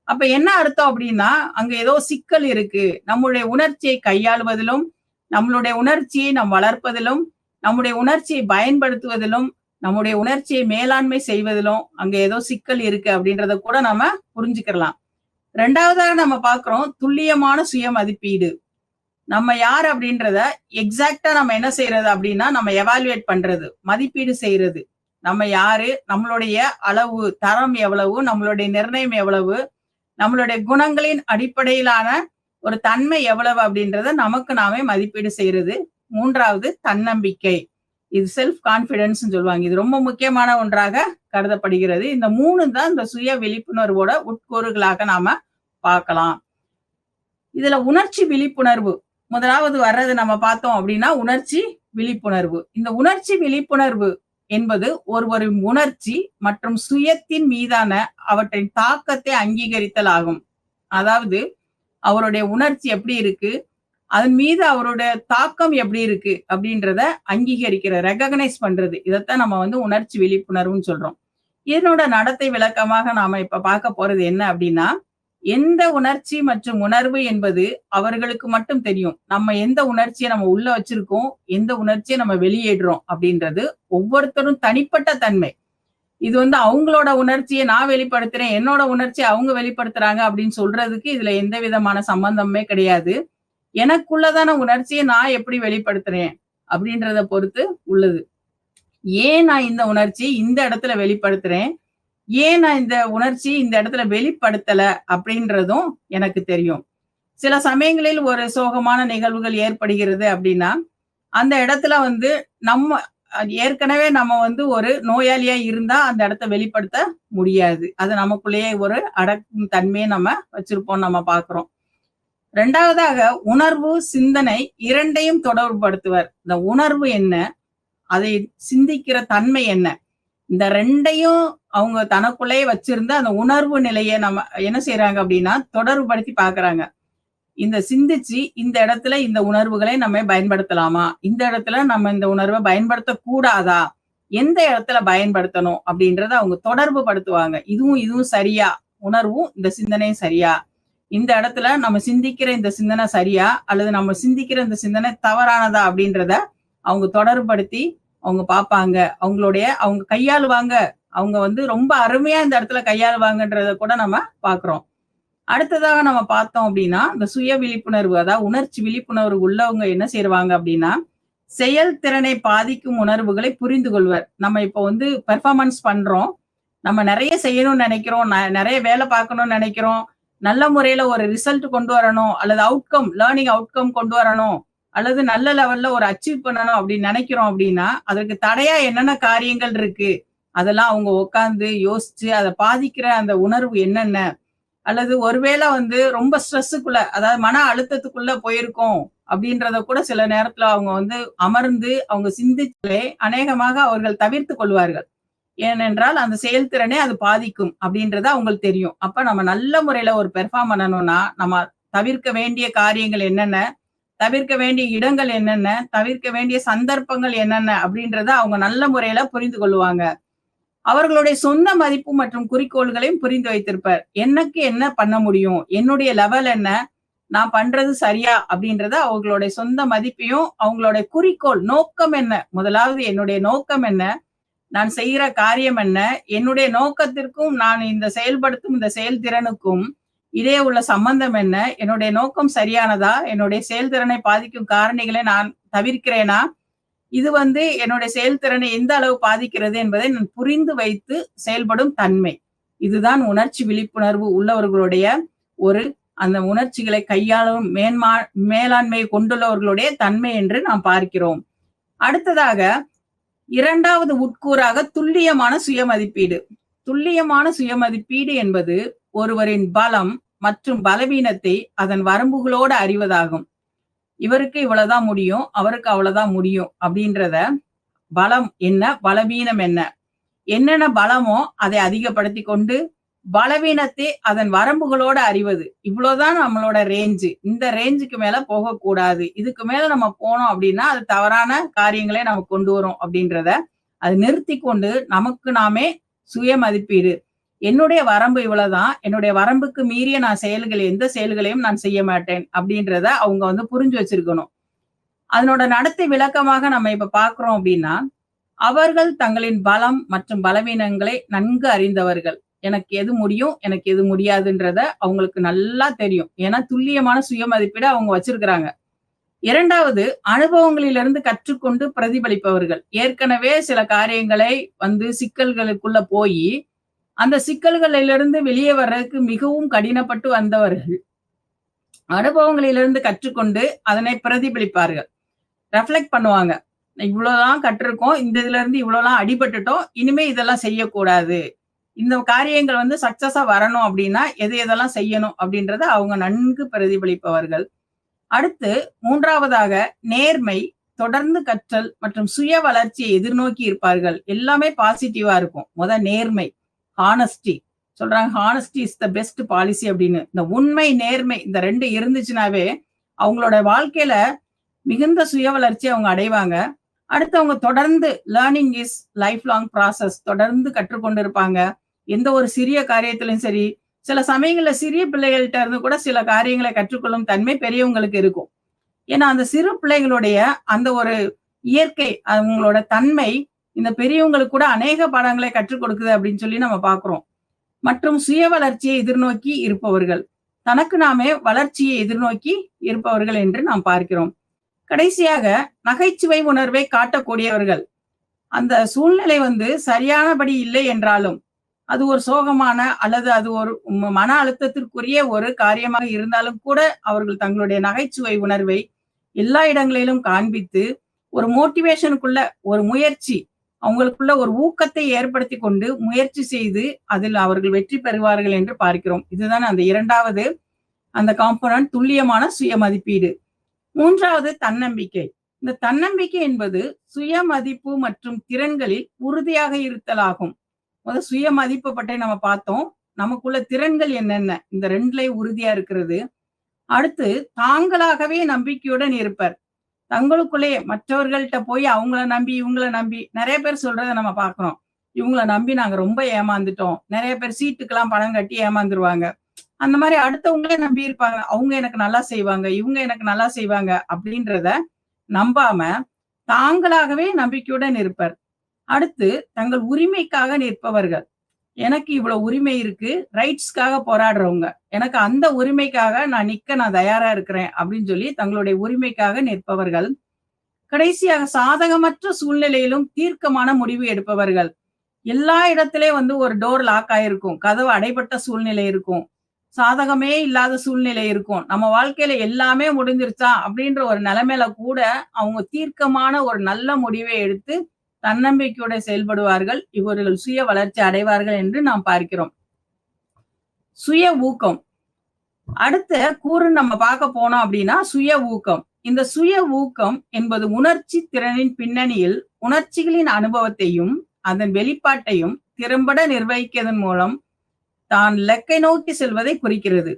அப்ப என்ன அர்த்தம் அப்படின்னா அங்க ஏதோ சிக்கல் இருக்கு. நம்முடைய உணர்ச்சியை கையாளுவதிலும், நம்மளுடைய உணர்ச்சியை நாம் வளர்ப்பதிலும், நம்முடைய உணர்ச்சியை பயன்படுத்துவதிலும், நம்முடைய உணர்ச்சியை மேலாண்மை செய்வதிலும் அங்க ஏதோ சிக்கல் இருக்கு அப்படின்றத கூட நம்ம புரிஞ்சுக்கலாம். 2வதாக நம்ம பார்க்கிறோம் துல்லியமான சுய மதிப்பீடு. நம்ம யார் அப்படின்றத எக்ஸாக்டா நம்ம என்ன செய்யறது அப்படின்னா நம்ம எவாலுவேட் பண்றது, மதிப்பீடு செய்யறது. நம்ம யாரு, நம்மளுடைய அளவு தரம் எவ்வளவு, நம்மளுடைய நிர்ணயம் எவ்வளவு, நம்மளுடைய குணங்களின் அடிப்படையிலான ஒரு தன்மை எவ்வளவு அப்படின்றத நமக்கு நாமே மதிப்பீடு செய்யறது. 3வது தன்னம்பிக்கை. இது செல்ஃப் கான்ஃபிடன்ஸ்ன்னு சொல்லுவாங்க. இது ரொம்ப முக்கியமான ஒன்றாக கருதப்படுகிறது. இந்த 3 தான் இந்த சுய விழிப்புணர்வோட உட்கூறுகளாக நாம பார்க்கலாம். இதுல உணர்ச்சி விழிப்புணர்வு முதலாவது வர்றது நம்ம பார்த்தோம் அப்படின்னா உணர்ச்சி விழிப்புணர்வு. இந்த உணர்ச்சி விழிப்புணர்வு என்பது ஒருவரின் உணர்ச்சி மற்றும் சுயத்தின் மீதான அவற்றின் தாக்கத்தை அங்கீகரித்தல் ஆகும். அதாவது அவருடைய உணர்ச்சி எப்படி இருக்கு, அதன் மீது அவருடைய தாக்கம் எப்படி இருக்கு அப்படின்றத அங்கீகரிக்கிற ரெகக்னைஸ் பண்றது. இதைத்தான் நம்ம உணர்ச்சி விழிப்புணர்வுன்னு சொல்றோம். இதனோட நடத்தை விளக்கமாக நாம இப்ப பார்க்க போறது என்ன அப்படின்னா, எந்த உணர்ச்சி மற்றும் உணர்வு என்பது அவர்களுக்கு மட்டும் தெரியும். நம்ம எந்த உணர்ச்சியை நம்ம உள்ள வச்சிருக்கோம், எந்த உணர்ச்சியை நம்ம வெளியேடுறோம் அப்படின்றது ஒவ்வொருத்தரும் தனிப்பட்ட தன்மை. இது அவங்களோட உணர்ச்சியை நான் வெளிப்படுத்துறேன், என்னோட உணர்ச்சியை அவங்க வெளிப்படுத்துறாங்க அப்படின்னு சொல்றதுக்கு இதுல எந்த விதமான சம்பந்தமே கிடையாது. எனக்குள்ளதான உணர்ச்சியை நான் எப்படி வெளிப்படுத்துறேன் அப்படின்றத பொறுத்து உள்ளது. ஏன் நான் இந்த உணர்ச்சியை இந்த இடத்துல வெளிப்படுத்துறேன், ஏன் நான் இந்த உணர்ச்சி இந்த இடத்துல வெளிப்படுத்தல அப்படின்றதும் எனக்கு தெரியும். சில சமயங்களில் ஒரு சோகமான நிகழ்வுகள் ஏற்படுகிறது அப்படின்னா, அந்த இடத்துல நம்ம ஏற்கனவே நம்ம ஒரு நோயாளியா இருந்தா அந்த இடத்த வெளிப்படுத்த முடியாது. அது நமக்குள்ளேயே ஒரு அடக்கும் தன்மையை நம்ம வச்சிருப்போம், நம்ம பார்க்கிறோம். 2வதாக உணர்வு, சிந்தனை இரண்டையும் தொடர்புபடுத்துவர். இந்த உணர்வு என்ன, அதை சிந்திக்கிற தன்மை என்ன, இந்த 2யும் அவங்க தனக்குள்ளேயே வச்சிருந்த அந்த உணர்வு நிலையை நம்ம என்ன செய்யறாங்க அப்படின்னா தொடர்புபடுத்தி பாக்குறாங்க. இந்த சிந்திச்சு இந்த இடத்துல இந்த உணர்வுகளை நம்ம பயன்படுத்தலாமா, இந்த இடத்துல நம்ம இந்த உணர்வை பயன்படுத்த கூடாதா, எந்த இடத்துல பயன்படுத்தணும் அப்படின்றத அவங்க தொடர்பு படுத்துவாங்க. இதுவும் சரியா, உணர்வும் இந்த சிந்தனையும் சரியா, இந்த இடத்துல நம்ம சிந்திக்கிற இந்த சிந்தனை சரியா அல்லது நம்ம சிந்திக்கிற இந்த சிந்தனை தவறானதா அப்படின்றத அவங்க தொடர்புபடுத்தி அவங்க பார்ப்பாங்க. அவங்க கையாளுவாங்க. அவங்க ரொம்ப அருமையா இந்த இடத்துல கையாளுவாங்கன்றத கூட நம்ம பார்க்கிறோம். அடுத்ததாக நம்ம பார்த்தோம் அப்படின்னா, இந்த சுய விழிப்புணர்வு, அதாவது உணர்ச்சி விழிப்புணர்வு உள்ளவங்க என்ன செய்வாங்க அப்படின்னா, செயல்திறனை பாதிக்கும் உணர்வுகளை புரிந்து கொள்வர். நம்ம இப்போ பெர்ஃபார்மன்ஸ் பண்றோம், நம்ம நிறைய செய்யணும்னு நினைக்கிறோம், நிறைய வேலை பார்க்கணும்னு நினைக்கிறோம், நல்ல முறையில ஒரு ரிசல்ட் கொண்டு வரணும் அல்லது லேர்னிங் அவுட்கம் கொண்டு வரணும் அல்லது நல்ல லெவல்ல ஒரு அச்சீவ் பண்ணணும் அப்படின்னு நினைக்கிறோம் அப்படின்னா, அதற்கு தடையா என்னென்ன காரியங்கள் இருக்கு அதெல்லாம் அவங்க உட்கார்ந்து யோசிச்சு அதை பாதிக்கிற அந்த உணர்வு என்னென்ன, அல்லது ஒருவேளை ரொம்ப ஸ்ட்ரெஸ்ஸுக்குள்ள, அதாவது மன அழுத்தத்துக்குள்ள போயிருக்கோம் அப்படின்றத கூட சில நேரத்துல அவங்க அமர்ந்து அவங்க சிந்திச்சே அநேகமாக அவர்கள் தவிர்த்து கொள்வார்கள். ஏனென்றால் அந்த செயல்திறனே அது பாதிக்கும் அப்படின்றது அவங்களுக்கு தெரியும். அப்ப நம்ம நல்ல முறையில ஒரு பெர்ஃபார்ம் பண்ணணும்னா நம்ம தவிர்க்க வேண்டிய காரியங்கள் என்னென்ன, தவிர்க்க வேண்டிய இடங்கள் என்னென்ன, தவிர்க்க வேண்டிய சந்தர்ப்பங்கள் என்னென்ன அப்படின்றத அவங்க நல்ல முறையில புரிந்து கொள்வாங்க. அவர்களுடைய சொந்த மதிப்பு மற்றும் குறிக்கோள்களையும் புரிந்து வைத்திருப்பார். எனக்கு என்ன பண்ண முடியும், என்னுடைய லெவல் என்ன, நான் பண்றது சரியா அப்படின்றத அவங்களுடைய சொந்த மதிப்பையும் அவங்களுடைய குறிக்கோள் நோக்கம் என்ன, முதலாவது என்னுடைய நோக்கம் என்ன, நான் செய்கிற காரியம் என்ன, என்னுடைய நோக்கத்திற்கும் நான் இந்த செயல்படுத்தும் இந்த செயல்திறனுக்கும் இடையே உள்ள சம்பந்தம் என்ன, என்னுடைய நோக்கம் சரியானதா, என்னுடைய செயல்திறனை பாதிக்கும் காரணிகளை நான் தவிர்க்கிறேனா, இது என்னுடைய செயல்திறனை எந்த அளவு பாதிக்கிறது என்பதை நான் புரிந்து வைத்து செயல்படும் தன்மை. இதுதான் உணர்ச்சி விழிப்புணர்வு உள்ளவர்களுடைய அந்த உணர்ச்சிகளை கையாளும் மேலாண்மையை கொண்டுள்ளவர்களுடைய தன்மை என்று நாம் பார்க்கிறோம். அடுத்ததாக 2வது உட்கூறாக துல்லியமான சுயமதிப்பீடு. துல்லியமான சுயமதிப்பீடு என்பது ஒருவரின் பலம் மற்றும் பலவீனத்தை அதன் வரம்புகளோடு அறிவதாகும். இவருக்கு இவ்வளவுதான் முடியும், அவருக்கு அவ்வளவுதான் முடியும் அப்படின்றத, பலம் என்ன, பலவீனம் என்ன, என்னென்ன பலமோ அதை அதிகப்படுத்தி கொண்டு பலவீனத்தை அதன் வரம்புகளோடு அறிவது. இவ்வளவுதான் நம்மளோட ரேஞ்சு, இந்த ரேஞ்சுக்கு மேல போகக்கூடாது, இதுக்கு மேல நம்ம போனோம் அப்படின்னா அது தவறான காரியங்களே நமக்கு கொண்டு வரும் அப்படின்றத அது நிறுத்தி கொண்டு நமக்கு நாமே சுய மதிப்பீடு, என்னுடைய வரம்பு இவ்வளவுதான், என்னுடைய வரம்புக்கு மீறிய நான் எந்த செயல்களையும் நான் செய்ய மாட்டேன் அப்படின்றத அவங்க புரிஞ்சு வச்சிருக்கணும். அதனோட நடத்தை விளக்கமாக நம்ம இப்ப பாக்குறோம் அப்படின்னா, அவர்கள் தங்களின் பலம் மற்றும் பலவீனங்களை நன்கு அறிந்தவர்கள். எனக்கு எது முடியும், எனக்கு எது முடியாதுன்றத அவங்களுக்கு நல்லா தெரியும். ஏன்னா துல்லியமான சுய மதிப்பீடு அவங்க வச்சிருக்கிறாங்க. 2வது அனுபவங்களிலிருந்து கற்றுக்கொண்டு பிரதிபலிப்பவர்கள். ஏற்கனவே சில காரியங்களை சிக்கல்களுக்குள்ள போய் அந்த சிக்கல்களிலிருந்து வெளியே வர்றதுக்கு மிகவும் கடினப்பட்டு வந்தவர்கள் அனுபவங்களிலிருந்து கற்றுக்கொண்டு அதனை பிரதிபலிப்பார்கள், ரெஃப்ளெக்ட் பண்ணுவாங்க. இவ்வளவுதான் கற்றிருக்கோம். இந்த இதுல இருந்து இவ்வளவுலாம் அடிபட்டுட்டோம். இனிமே இதெல்லாம் செய்யக்கூடாது. இந்த காரியங்கள் வந்து சக்சஸா வரணும் அப்படின்னா, எது எதெல்லாம் செய்யணும் அப்படின்றத அவங்க நன்கு பிரதிபலிப்பவர்கள். அடுத்து 3வதாக நேர்மை, தொடர்ந்து கற்றல் மற்றும் சுய வளர்ச்சியை எதிர்நோக்கி இருப்பார்கள். எல்லாமே பாசிட்டிவா இருக்கும். நேர்மை, ஹானஸ்டி சொல்றாங்க. Honesty is the best policy அப்படின்னு. இந்த உண்மை, நேர்மை இந்த 2 இருந்துச்சுனாவே அவங்களோட வாழ்க்கையில மிகுந்த சுய வளர்ச்சி அவங்க அடைவாங்க. அடுத்து அவங்க தொடர்ந்து learning is life long process. தொடர்ந்து கற்றுக்கொண்டு இருப்பாங்க. எந்த ஒரு சிறிய காரியத்திலும் சரி, சில சமயங்கள்ல சிறிய பிள்ளைகள்ட்ட இருந்து கூட சில காரியங்களை கற்றுக்கொள்ளும் தன்மை பெரியவங்களுக்கு இருக்கும். ஏன்னா அந்த சிறு பிள்ளைகளுடைய அந்த ஒரு இயற்கை, அவங்களோட தன்மை இந்த பெரியவங்களுக்கு கூட அநேக பாடங்களை கற்றுக் கொடுக்குது அப்படின்னு சொல்லி நம்ம பார்க்கிறோம். மற்றும் சுய வளர்ச்சியை எதிர்நோக்கி இருப்பவர்கள், தனக்கு நாமே வளர்ச்சியை எதிர்நோக்கி இருப்பவர்கள் என்று நாம் பார்க்கிறோம். கடைசியாக நகைச்சுவை உணர்வை காட்டக்கூடியவர்கள். அந்த சூழ்நிலை வந்து சரியானபடி இல்லை என்றாலும், அது ஒரு சோகமான அல்லது அது ஒரு மன அழுத்தத்திற்குரிய ஒரு காரியமாக இருந்தாலும் கூட அவர்கள் தங்களுடைய நகைச்சுவை உணர்வை எல்லா இடங்களிலும் காண்பித்து ஒரு மோட்டிவேஷனுக்குள்ள ஒரு முயற்சி, அவங்களுக்குள்ள ஒரு ஊக்கத்தை ஏற்படுத்தி கொண்டு முயற்சி செய்து அதில் அவர்கள் வெற்றி பெறுவார்கள் என்று பார்க்கிறோம். இதுதான் அந்த 2வது அந்த காம்போனன்ட், துல்லியமான சுய மதிப்பீடு. 3வது தன்னம்பிக்கை. இந்த தன்னம்பிக்கை என்பது சுய மதிப்பு மற்றும் திறன்களில் உறுதியாக இருத்தலாகும். சுய மதிப்பு பற்றி நம்ம பார்த்தோம். நமக்குள்ள திறன்கள் என்னென்ன, இந்த 2லயும் உறுதியா இருக்கிறது. அடுத்து தாங்களாகவே நம்பிக்கையுடன் இருப்பர். தங்களுக்குள்ளே மற்றவர்கள்ட்ட போய் அவங்கள நம்பி இவங்கள நம்பி நிறைய பேர் சொல்றதை நம்ம பார்க்கிறோம். இவங்கள நம்பி நாங்க ரொம்ப ஏமாந்துட்டோம். நிறைய பேர் சீட்டுக்கெல்லாம் பணம் கட்டி ஏமாந்துருவாங்க. அந்த மாதிரி அடுத்தவங்களே நம்பி இருப்பாங்க. அவங்க எனக்கு நல்லா செய்வாங்க, இவங்க எனக்கு நல்லா செய்வாங்க அப்படின்றத நம்பாம தாங்களாகவே நம்பிக்கையுடன் இருப்பர். அடுத்து தங்கள் உரிமைக்காக நிற்பவர்கள். எனக்கு இவ்வளவு உரிமை இருக்கு, ரைட்ஸ்க்காக போராடுறவங்க. எனக்கு அந்த உரிமைக்காக நான் தயாரா இருக்கிறேன் அப்படின்னு சொல்லி தங்களுடைய உரிமைக்காக நிற்பவர்கள். கடைசியாக சாதகமற்ற சூழ்நிலையிலும் தீர்க்கமான முடிவு எடுப்பவர்கள். எல்லா இடத்திலேயும் வந்து ஒரு டோர் லாக் ஆயிருக்கும், கதவு அடைபட்ட சூழ்நிலை இருக்கும், சாதகமே இல்லாத சூழ்நிலை இருக்கும். நம்ம வாழ்க்கையில எல்லாமே முடிஞ்சிருச்சா அப்படின்ற ஒரு நிலைமையில கூட அவங்க தீர்க்கமான ஒரு நல்ல முடிவை எடுத்து தன்னம்பிக்கையோட செயல்படுவார்கள். இவர்கள் சுய வளர்ச்சி அடைவார்கள் என்று நாம் பார்க்கிறோம். சுய ஊக்கம் அடுத்த கூறு நம்ம பார்க்க போனோம் அப்படின்னா சுய ஊக்கம். இந்த சுய ஊக்கம் என்பது உணர்ச்சி திறனின் பின்னணியில் உணர்ச்சிகளின் அனுபவத்தையும் அதன் வெளிப்பாட்டையும் திறம்பட நிர்வகிப்பதன் மூலம் தான் இலக்கை நோக்கி செல்வதை குறிக்கிறது.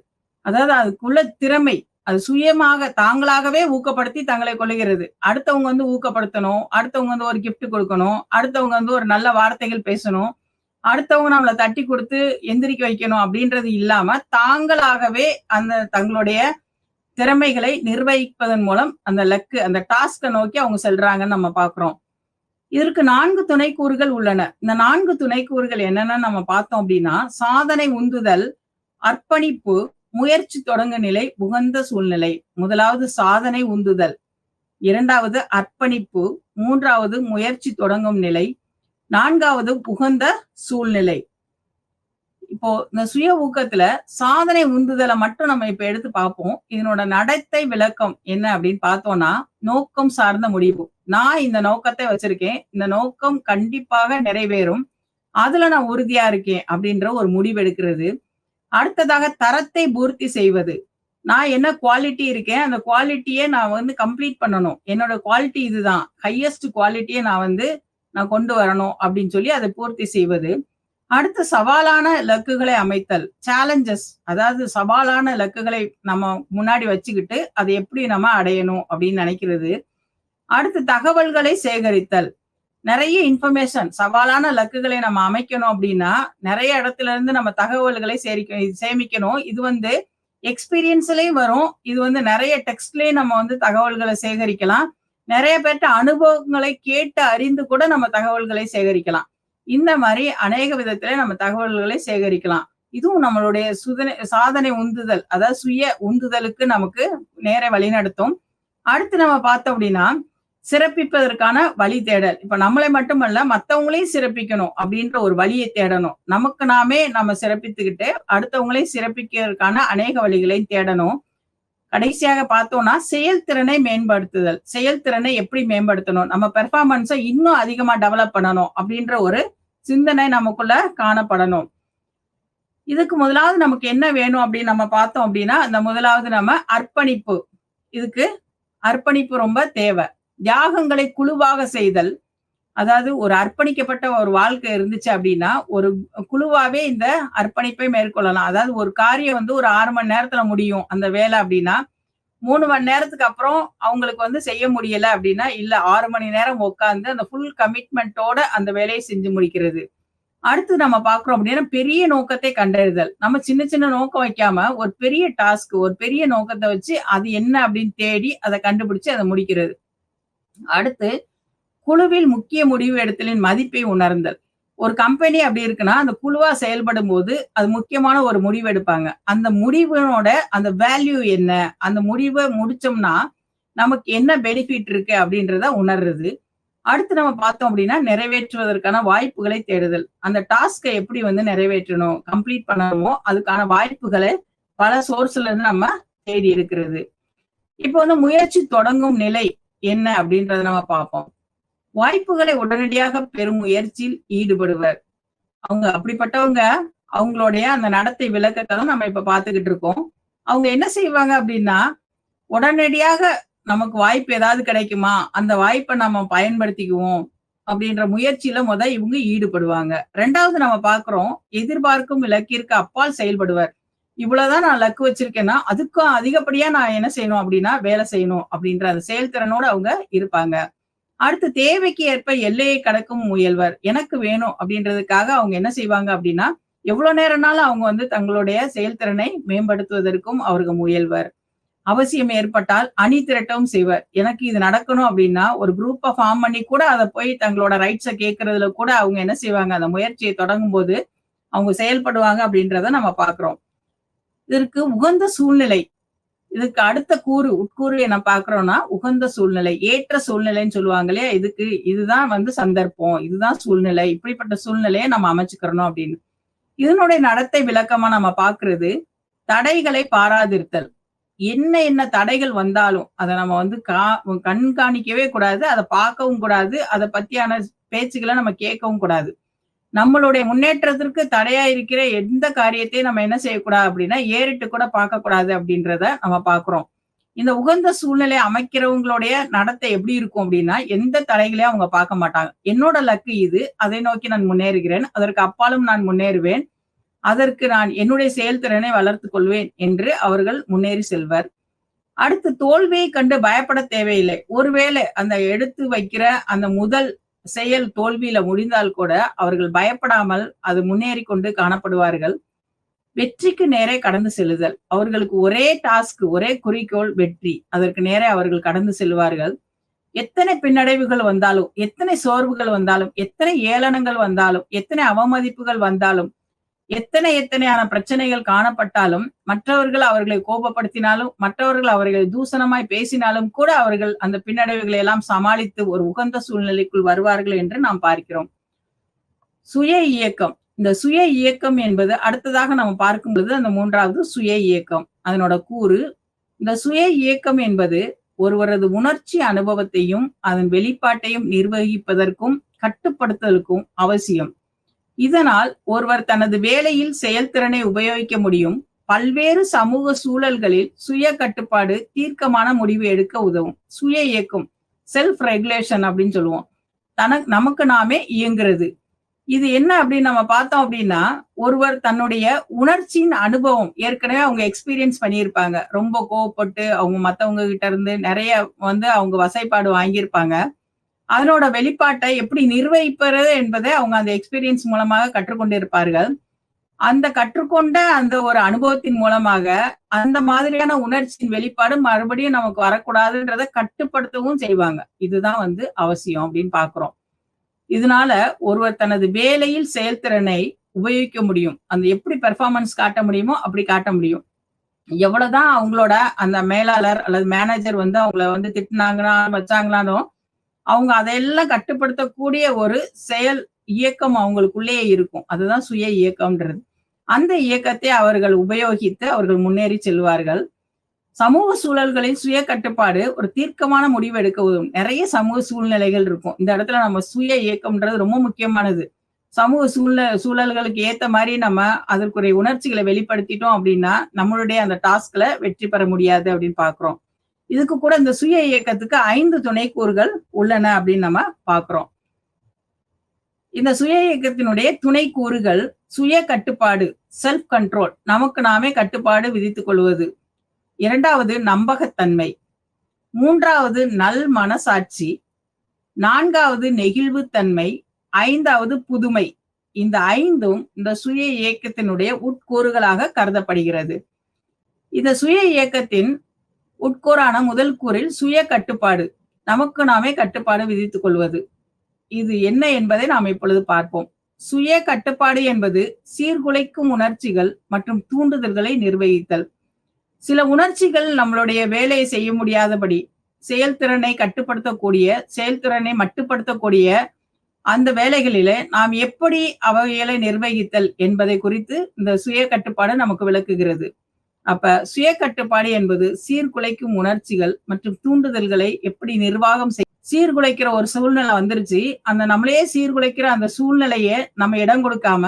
அதாவது அதுக்குள்ள திறமை, அது சுயமாக தாங்களாகவே ஊக்கப்படுத்தி தங்களை கொள்ளுகிறது. அடுத்தவங்க வந்து ஊக்கப்படுத்தணும், அடுத்தவங்க வந்து ஒரு கிஃப்ட் கொடுக்கணும், அடுத்தவங்க வந்து ஒரு நல்ல வார்த்தைகள் பேசணும், அடுத்தவங்க நம்மளை தட்டி கொடுத்து எந்திரிக்க வைக்கணும் அப்படின்றது இல்லாம தாங்களாகவே அந்த தங்களுடைய திறமைகளை நிர்வகிப்பதன் மூலம் அந்த லக்கு, அந்த டாஸ்கை நோக்கி அவங்க செல்றாங்கன்னு நம்ம பாக்குறோம். இதற்கு 4 துணைக்கூறுகள் உள்ளன. இந்த 4 துணைக்கூறுகள் என்னன்னு நம்ம பார்த்தோம் அப்படின்னா, சாதனை உந்துதல், அர்ப்பணிப்பு, முயற்சி தொடங்க நிலை, உகந்த சூழ்நிலை. முதலாவது சாதனை உந்துதல், 2வது அர்ப்பணிப்பு, 3வது முயற்சி தொடங்கும் நிலை, 4வது உகந்த சூழ்நிலை. இப்போ இந்த சுய ஊக்கத்துல சாதனை உந்துதலை மட்டும் நம்ம இப்ப எடுத்து பார்ப்போம். இதனோட நடத்தை விளக்கம் என்ன அப்படின்னு பார்த்தோம்னா, நோக்கம் சார்ந்த முடிவு. நான் இந்த நோக்கத்தை வச்சிருக்கேன், இந்த நோக்கம் கண்டிப்பாக நிறைவேறும், அதுல நான் உறுதியா இருக்கேன் அப்படின்ற ஒரு முடிவு எடுக்கிறது. அடுத்ததாக தரத்தை பூர்த்தி செய்வது. நான் என்ன குவாலிட்டி இருக்கேன், அந்த குவாலிட்டியை நான் வந்து கம்ப்ளீட் பண்ணணும். என்னோட குவாலிட்டி இதுதான், ஹையஸ்ட் குவாலிட்டியை நான் கொண்டு வரணும் அப்படின்னு சொல்லி அதை பூர்த்தி செய்வது. அடுத்து சவாலான இலக்குகளை அமைத்தல், சேலஞ்சஸ், அதாவது சவாலான இலக்குகளை நம்ம முன்னாடி வச்சுக்கிட்டு அதை எப்படி நம்ம அடையணும் அப்படின்னு நினைக்கிறது. அடுத்து தகவல்களை சேகரித்தல், நிறைய இன்ஃபர்மேஷன், சவாலான இலக்குகளை நம்ம அமைக்கணும் அப்படின்னா நிறைய இடத்துல இருந்து நம்ம தகவல்களை சேமிக்கணும். இது வந்து எக்ஸ்பீரியன்ஸ்லயும் வரும், இது வந்து நிறைய டெக்ஸ்ட்லயும் நம்ம வந்து தகவல்களை சேகரிக்கலாம், நிறைய பேர்ட்ட அனுபவங்களை கேட்டு அறிந்து கூட நம்ம தகவல்களை சேகரிக்கலாம். இந்த மாதிரி அநேக விதத்திலே நம்ம தகவல்களை சேகரிக்கலாம். இதுவும் நம்மளுடைய சாதனை உந்துதல், அதாவது சுய உந்துதலுக்கு நமக்கு நேர வழிநடத்தும். அடுத்து நம்ம பார்த்தோம் அப்படின்னா சிறப்பிப்பதற்கான வழி தேடல். இப்ப நம்மளை மட்டுமல்ல மத்தவங்களையும் சிறப்பிக்கணும் அப்படின்ற ஒரு வழியை தேடணும். நமக்கு நாமே நம்ம சிறப்பித்துக்கிட்டு அடுத்தவங்களையும் சிறப்பிக்கிறதுக்கான அநேக வழிகளையும் தேடணும். கடைசியாக பார்த்தோம்னா செயல்திறனை மேம்படுத்துதல். செயல்திறனை எப்படி மேம்படுத்தணும்? நம்ம பெர்ஃபார்மன்ஸ இன்னும் அதிகமா டெவலப் பண்ணணும் அப்படின்ற ஒரு சிந்தனை நமக்குள்ள காணப்படணும். இதுக்கு முதலாவது நமக்கு என்ன வேணும் அப்படின்னு நம்ம பார்த்தோம் அப்படின்னா, அந்த முதலாவது நம்ம அர்ப்பணிப்பு. இதுக்கு அர்ப்பணிப்பு ரொம்ப தேவை. தியாகங்களை குழுவாக செய்தல். அதாவது ஒரு அர்ப்பணிக்கப்பட்ட ஒரு வாழ்க்கை இருந்துச்சு அப்படின்னா, ஒரு குழுவாவே இந்த அர்ப்பணிப்பை மேற்கொள்ளலாம். அதாவது ஒரு காரியம் வந்து ஒரு 6 மணி நேரத்துல முடியும் அந்த வேலை அப்படின்னா, 3 மணி நேரத்துக்கு அப்புறம் அவங்களுக்கு வந்து செய்ய முடியல அப்படின்னா, இல்ல 6 மணி நேரம் உட்கார்ந்து அந்த ஃபுல் கமிட்மென்ட்டோட அந்த வேலையை செஞ்சு முடிக்கிறது. அடுத்து நம்ம பார்க்கிறோம் அப்படின்னா, பெரிய நோக்கத்தை கண்டறிதல். நம்ம சின்ன சின்ன நோக்கம் வைக்காம, ஒரு பெரிய டாஸ்க், ஒரு பெரிய நோக்கத்த வச்சு, அது என்ன அப்படின்னு தேடி, அத கண்டுபிடிச்சு அத முடிக்கிறது. அடுத்து, குழுவில் முக்கிய முடிவு எடுத்தலின் மதிப்பை உணர்ந்தல். ஒரு கம்பெனி அப்படி இருக்குன்னா, அந்த குழுவா செயல்படும்போது, அது முக்கியமான ஒரு முடிவு எடுப்பாங்க. அந்த முடிவினோட அந்த வேல்யூ என்ன? அந்த முடிவ முடிச்சோம்னா, நமக்கு என்ன பெனிஃபிட் இருக்கு அப்படின்றத உணர்றது. அடுத்து நம்ம பார்த்தோம் அப்படின்னா, நிறைவேற்றுவதற்கான வாய்ப்புகளை தேடுதல். அந்த டாஸ்க்க எப்படி வந்து நிறைவேற்றணும், கம்ப்ளீட் பண்ணணுமோ, அதுக்கான வாய்ப்புகளை பல சோர்ஸ்ல இருந்து நம்ம தேடி இருக்கிறது. இப்போ வந்து முயற்சி தொடங்கும் நிலை என்ன அப்படின்றத நம்ம பார்ப்போம். வாய்ப்புகளை உடனடியாக பெறும் முயற்சியில் ஈடுபடுவர். அவங்க அப்படிப்பட்டவங்க அவங்களுடைய அந்த நடத்தை விளக்கத்தை தான் நம்ம இப்ப பார்த்துக்கிட்டு இருக்கோம். அவங்க என்ன செய்வாங்க அப்படின்னா, உடனடியாக நமக்கு வாய்ப்பு ஏதாவது கிடைக்குமா? அந்த வாய்ப்ப நம்ம பயன்படுத்திக்குவோம். அப்படின்ற முயற்சியில இவங்க ஈடுபடுவாங்க. 2வது நம்ம பார்க்கிறோம், எதிர்பார்க்கும் இலக்கிற்கு அப்பால் செயல்படுவர். இவ்வளவுதான் நான் லக்கு வச்சிருக்கேன்னா, அதுக்கும் அதிகப்படியா நான் என்ன செய்யணும் அப்படின்னா, வேலை செய்யணும் அப்படின்ற அந்த செயல்திறனோட அவங்க இருப்பாங்க. அடுத்து தேவைக்கு ஏற்ப எல்லையை கடக்கும் முயல்வர். எனக்கு வேணும் அப்படின்றதுக்காக அவங்க என்ன செய்வாங்க அப்படின்னா, எவ்வளவு நேரம்னாலும் அவங்க வந்து தங்களுடைய செயல்திறனை மேம்படுத்துவதற்கும் அவர்கள் முயல்வர். அவசியம் ஏற்பட்டால் அணி திரட்டவும் செய்வர். எனக்கு இது நடக்கணும் அப்படின்னா, ஒரு குரூப்ப ஃபார்ம் பண்ணி கூட அத போய் தங்களோட ரைட்ஸ கேட்கறதுல கூட அவங்க என்ன செய்வாங்க, அந்த முயற்சியை தொடங்கும்போது அவங்க செயல்படுவாங்க அப்படின்றத நம்ம பார்க்கிறோம். இதற்கு உகந்த சூழ்நிலை. இதுக்கு அடுத்த உட்கூறு என்ன பார்க்கிறோம்னா, உகந்த சூழ்நிலை, ஏற்ற சூழ்நிலைன்னு சொல்லுவாங்க இல்லையா? இதுதான் வந்து சந்தர்ப்பம், இதுதான் சூழ்நிலை, இப்படிப்பட்ட சூழ்நிலையை நம்ம அமைச்சுக்கிறணும் அப்படின்னு. இதனுடைய நடத்தை விளக்கமா நம்ம பார்க்கிறது, தடைகளை பாராதிருத்தல். என்ன தடைகள் வந்தாலும் அத நம்ம வந்து கண்காணிக்கவே கூடாது, அத பார்க்கவும் கூடாது, அத பத்தியான பேச்சுக்களை நம்ம கேட்கவும் கூடாது. நம்மளுடைய முன்னேற்றத்திற்கு தடையா இருக்கிற எந்த காரியத்தையும் நம்ம என்ன செய்யக்கூடாது அப்படின்னா, ஏறிட்டு கூட பார்க்கக்கூடாது அப்படின்றத நம்ம பார்க்கிறோம். இந்த உகந்த சூழ்நிலை அமைக்கிறவங்களுடைய நடத்தை எப்படி இருக்கும் அப்படின்னா, எந்த தடைகளையும் அவங்க பார்க்க மாட்டாங்க. என்னோட லக்கு இது, அதை நோக்கி நான் முன்னேறுகிறேன், அதற்கு அப்பாலும் நான் முன்னேறுவேன், அதற்கு நான் என்னுடைய செயல்திறனை வளர்த்துக் கொள்வேன் என்று அவர்கள் முன்னேறி செல்வர். அடுத்து தோல்வியை கண்டு பயப்பட தேவையில்லை. ஒருவேளை அந்த எடுத்து வைக்கிற அந்த முதல் செயல் தோல்வியில முடிந்தால் கூட அவர்கள் பயப்படாமல் அது முன்னேறி கொண்டு காணப்படுவார்கள். வெற்றிக்கு நேரே கடந்து செல்லுதல். அவர்களுக்கு ஒரே டாஸ்க், ஒரே குறிக்கோள் வெற்றி. அதற்கு நேரே அவர்கள் கடந்து செல்வார்கள். எத்தனை பின்னடைவுகள் வந்தாலும், எத்தனை சோர்வுகள் வந்தாலும், எத்தனை ஏளனங்கள் வந்தாலும், எத்தனை அவமதிப்புகள் வந்தாலும், எத்தனையான பிரச்சனைகள் காணப்பட்டாலும், மற்றவர்கள் அவர்களை கோபப்படுத்தினாலும், மற்றவர்கள் அவர்களை தூசணமாய் பேசினாலும் கூட அவர்கள் அந்த பின்னடைவுகளை எல்லாம் சமாளித்து ஒரு உகந்த சூழ்நிலைக்குள் வருவார்கள் என்று நாம் பார்க்கிறோம். சுய இயக்கம். இந்த சுய இயக்கம் என்பது அடுத்ததாக நம்ம பார்க்கும் பொழுது அந்த 3வது சுய இயக்கம். அதனோட கூறு, இந்த சுய இயக்கம் என்பது ஒருவரது உணர்ச்சி அனுபவத்தையும் அதன் வெளிப்பாட்டையும் நிர்வகிப்பதற்கும் கட்டுப்படுத்துதலுக்கும் அவசியம். இதனால் ஒருவர் தனது வேலையில் செயல்திறனை உபயோகிக்க முடியும். பல்வேறு சமூக சூழல்களில் சுய கட்டுப்பாடு தீர்க்கமான முடிவு எடுக்க உதவும். சுய இயக்கம், செல்ஃப் ரெகுலேஷன் அப்படின்னு சொல்லுவோம். நமக்கு நாமே இயங்குறது. இது என்ன அப்படின்னு நம்ம பார்த்தோம் அப்படின்னா, ஒருவர் தன்னுடைய உணர்ச்சியின் அனுபவம் ஏற்கனவே அவங்க எக்ஸ்பீரியன்ஸ் பண்ணியிருப்பாங்க. ரொம்ப கோவப்பட்டு அவங்க மத்தவங்க கிட்ட இருந்து நிறைய வந்து அவங்க வசைப்பாடு வாங்கியிருப்பாங்க. அதனோட வெளிப்பாட்டை எப்படி நிர்வகிப்பது என்பதை அவங்க அந்த எக்ஸ்பீரியன்ஸ் மூலமாக கற்றுக்கொண்டிருப்பார்கள். அந்த கற்றுக்கொண்ட அந்த ஒரு அனுபவத்தின் மூலமாக அந்த மாதிரியான உணர்ச்சியின் வெளிப்பாடு மறுபடியும் நமக்கு வரக்கூடாதுன்றதை கட்டுப்படுத்தவும் செய்வாங்க. இதுதான் வந்து அவசியம் அப்படின்னு பார்க்கிறோம். இதனால ஒருவர் தனது வேலையில் செயல்திறனை உபயோகிக்க முடியும். அந்த எப்படி பெர்ஃபார்மன்ஸ் காட்ட முடியுமோ அப்படி காட்ட முடியும். எவ்வளவுதான் அவங்களோட அந்த மேலாளர் அல்லது மேனேஜர் வந்து அவங்கள வந்து திட்டினாங்கன்னா வச்சாங்களானோ, அவங்க அதையெல்லாம் கட்டுப்படுத்தக்கூடிய ஒரு செயல் இயக்கம் அவங்களுக்குள்ளேயே இருக்கும். அதுதான் சுய இயக்கம்ன்றது. அந்த இயக்கத்தை அவர்கள் உபயோகித்து அவர்கள் முன்னேறி செல்வார்கள். சமூக சூழல்களில் சுய கட்டுப்பாடு ஒரு தீர்க்கமான முடிவு எடுக்க உதவும். நிறைய சமூக சூழ்நிலைகள் இருக்கும். இந்த இடத்துல நம்ம சுய இயக்கம்ன்றது ரொம்ப முக்கியமானது. சமூக சூழல்களுக்கு ஏத்த மாரி நம்ம அதற்குரிய உணர்ச்சிகளை வெளிப்படுத்திட்டோம் அப்படின்னா, நம்மளுடைய அந்த டாஸ்க்ல வெற்றி பெற முடியாது அப்படின்னு பார்க்கிறோம். இதுக்கு கூட இந்த சுய இயக்கத்துக்கு 5 துணைக்கூறுகள் உள்ளன அப்படின்னு நம்ம பார்க்கிறோம். இந்த சுய இயக்கத்தினுடைய துணைக்கூறுகள் சுய கட்டுப்பாடு, செல்ஃப் கண்ட்ரோல், நமக்கு நாமே கட்டுப்பாடு விதித்துக் கொள்வது. 2வது நம்பகத்தன்மை, 3வது நல் மனசாட்சி, 4வது நெகிழ்வுத்தன்மை, 5வது புதுமை. இந்த 5ம் இந்த சுய இயக்கத்தினுடைய உட்கூறுகளாக கருதப்படுகிறது. இந்த சுய இயக்கத்தின் உட்கூறான முதல் கூறில் சுய கட்டுப்பாடு, நமக்கு நாமே கட்டுப்பாடு விதித்துக் கொள்வது. இது என்ன என்பதை நாம் இப்பொழுது பார்ப்போம். சுய கட்டுப்பாடு என்பது சீர்குலைக்கும் உணர்ச்சிகள் மற்றும் தூண்டுதல்களை நிர்வகித்தல். சில உணர்ச்சிகள் நம்மளுடைய வேலையை செய்ய முடியாதபடி செயல்திறனை மட்டுப்படுத்தக்கூடிய அந்த வேலைகளிலே நாம் எப்படி அவைகளை நிர்வகித்தல் என்பதை குறித்து இந்த சுய கட்டுப்பாடு நமக்கு விளக்குகிறது. அப்ப சுய கட்டுப்பாடு என்பது சீர்குலைக்கும் உணர்ச்சிகள் மற்றும் தூண்டுதல்களை எப்படி நிர்வாகம் சீர்குலைக்கிற ஒரு சூழ்நிலை வந்துருச்சு. அந்த நம்மளையே சீர்குலைக்கிற அந்த சூழ்நிலையை நம்ம இடம் கொடுக்காம,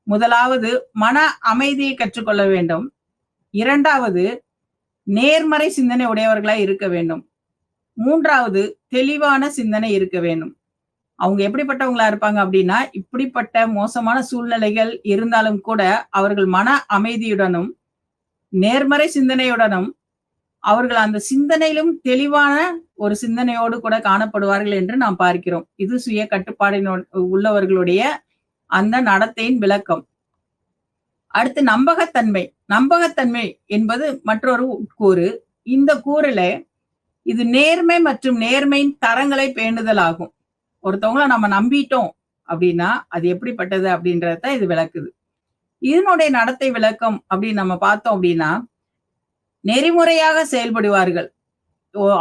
முதலாவது மன அமைதியை கற்றுக்கொள்ள வேண்டும். 2வது நேர்மறை சிந்தனை உடையவர்களாய் இருக்க வேண்டும். 3வது தெளிவான சிந்தனை இருக்க வேண்டும். அவங்க எப்படிப்பட்டவங்களா இருப்பாங்க அப்படின்னா, இப்படிப்பட்ட மோசமான சூழ்நிலைகள் இருந்தாலும் கூட அவர்கள் மன அமைதியுடனும் நேர்மறை சிந்தனையுடனும் அவர்கள் அந்த சிந்தனையிலும் தெளிவான ஒரு சிந்தனையோடு கூட காணப்படுவார்கள் என்று நாம் பார்க்கிறோம். இது சுய கட்டுப்பாடின் உள்ளவர்களுடைய அந்த நடத்தையின் விளக்கம். அடுத்து நம்பகத்தன்மை. நம்பகத்தன்மை என்பது மற்றொரு கூறு. இந்த கூறுல இது நேர்மை மற்றும் நேர்மையின் தரங்களை பேணுதல் ஆகும். ஒருத்தவங்களை நம்ம நம்பிட்டோம் அப்படின்னா அது எப்படிப்பட்டது அப்படின்றத இது விளக்குது. இதனுடைய நடத்தை விளக்கம் அப்படின்னு நம்ம பார்த்தோம் அப்படின்னா, நெறிமுறையாக செயல்படுவார்கள்.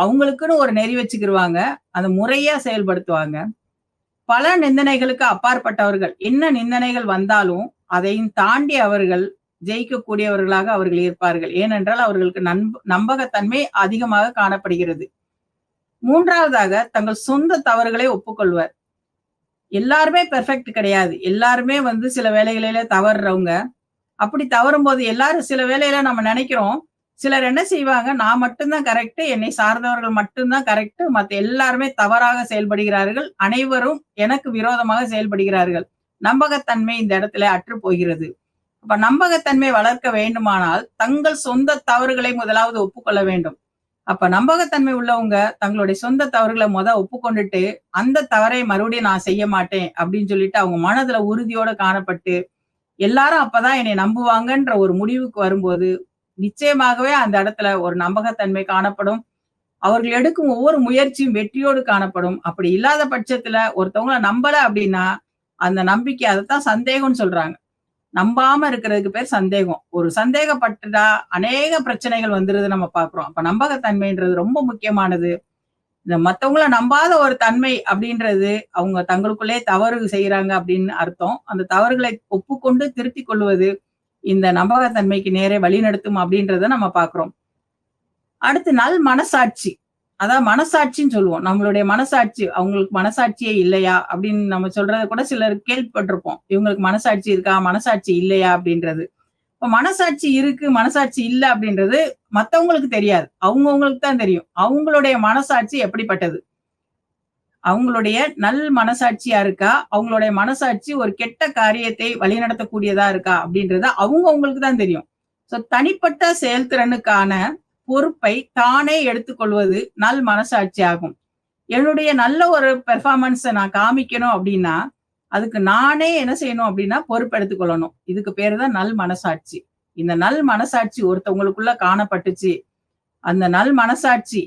அவங்களுக்குன்னு ஒரு நெறி வச்சுக்கிருவாங்க. அந்த முறையா செயல்படுத்துவாங்க. பல நிந்தனைகளுக்கு அப்பாற்பட்டவர்கள். என்ன நிந்தனைகள் வந்தாலும் அதையும் தாண்டி அவர்கள் ஜெயிக்கக்கூடியவர்களாக அவர்கள் இருப்பார்கள். ஏனென்றால் அவர்களுக்கு நம்பகத்தன்மை அதிகமாக காணப்படுகிறது. 3வதாக தங்கள் சொந்த தவறுகளை ஒப்புக்கொள்வர். எல்லாருமே பெர்ஃபெக்ட் கிடையாது. எல்லாருமே சில வேலைகளில தவறுறவங்க. அப்படி தவறும்போது எல்லாரும் சில வேலையில நம்ம நினைக்கிறோம், சிலர் என்ன செய்வாங்க, நான் மட்டும்தான் கரெக்ட், என்னை சார்ந்தவர்கள் மட்டும்தான் கரெக்ட், மத்த எல்லாருமே தவறாக செயல்படுகிறார்கள், அனைவரும் எனக்கு விரோதமாக செயல்படுகிறார்கள். நம்பகத்தன்மை இந்த இடத்துல அற்று போகிறது. அப்ப நம்பகத்தன்மை வளர்க்க வேண்டுமானால் தங்கள் சொந்த தவறுகளை முதலாவது ஒப்புக்கொள்ள வேண்டும். அப்ப நம்பகத்தன்மை உள்ளவங்க தங்களுடைய சொந்த தவறுகளை ஒப்புக்கொண்டுட்டு அந்த தவறை மறுபடியும் நான் செய்ய மாட்டேன் அப்படின்னு சொல்லிட்டு அவங்க மனதுல உறுதியோட காணப்பட்டு எல்லாரும் அப்பதான் என்னை நம்புவாங்கன்ற ஒரு முடிவுக்கு வரும்போது நிச்சயமாகவே அந்த இடத்துல ஒரு நம்பகத்தன்மை காணப்படும். அவர்கள் எடுக்கும் ஒவ்வொரு முயற்சியும் வெற்றியோடு காணப்படும். அப்படி இல்லாத பட்சத்துல ஒருத்தவங்களை நம்பல அப்படின்னா அந்த நம்பிக்கை, அதைத்தான் சந்தேகம்னு சொல்றாங்க. நம்பாம இருக்கிறதுக்கு பேர் சந்தேகம். ஒரு சந்தேகப்பட்டுட்டா அநேக பிரச்சனைகள் வந்துருது நம்ம பாக்குறோம். அப்ப நம்பகத்தன்மைன்றது ரொம்ப முக்கியமானது. இந்த மத்தவங்கள நம்பாத ஒரு தன்மை அப்படின்றது அவங்க தங்களுக்குள்ளே தவறு செய்யறாங்க அப்படின்னு அர்த்தம். அந்த தவறுகளை ஒப்புக்கொண்டு திருத்திக் கொள்வது இந்த நம்பகத்தன்மைக்கு நேரே வழிநடத்தும் அப்படின்றத நம்ம பாக்குறோம். அடுத்து நல் மனசாட்சி. அதான் மனசாட்சின்னு சொல்லுவோம். நம்மளுடைய மனசாட்சி, அவங்களுக்கு மனசாட்சியே இல்லையா அப்படின்னு நம்ம சொல்றத கூட சிலர் கேள்விப்பட்டிருப்போம். இவங்களுக்கு மனசாட்சி இருக்கா, மனசாட்சி இல்லையா அப்படின்றது. இப்ப மனசாட்சி இருக்கு, மனசாட்சி இல்ல அப்படின்றது மத்தவங்களுக்கு தெரியாது. அவங்கவுங்களுக்கு தான் தெரியும். அவங்களுடைய மனசாட்சி எப்படிப்பட்டது, அவங்களுடைய நல் மனசாட்சியா இருக்கா, அவங்களுடைய மனசாட்சி ஒரு கெட்ட காரியத்தை வழிநடத்தக்கூடியதா இருக்கா அப்படின்றத அவங்களுக்கு தான் தெரியும். சோ தனிப்பட்ட செயல்திறனுக்கான பொறுப்பை தானே எடுத்துக்கொள்வது நல் மனசாட்சி ஆகும். என்னுடைய நல்ல ஒரு பெர்ஃபார்மன்ஸை நான் காமிக்கணும் அப்படின்னா அதுக்கு நானே என்ன செய்யணும் அப்படின்னா பொறுப்பு எடுத்துக்கொள்ளணும். இதுக்கு பேரு தான் நல் மனசாட்சி. இந்த நல் மனசாட்சி ஒருத்தவங்களுக்குள்ள காணப்பட்டுச்சு, அந்த நல் மனசாட்சி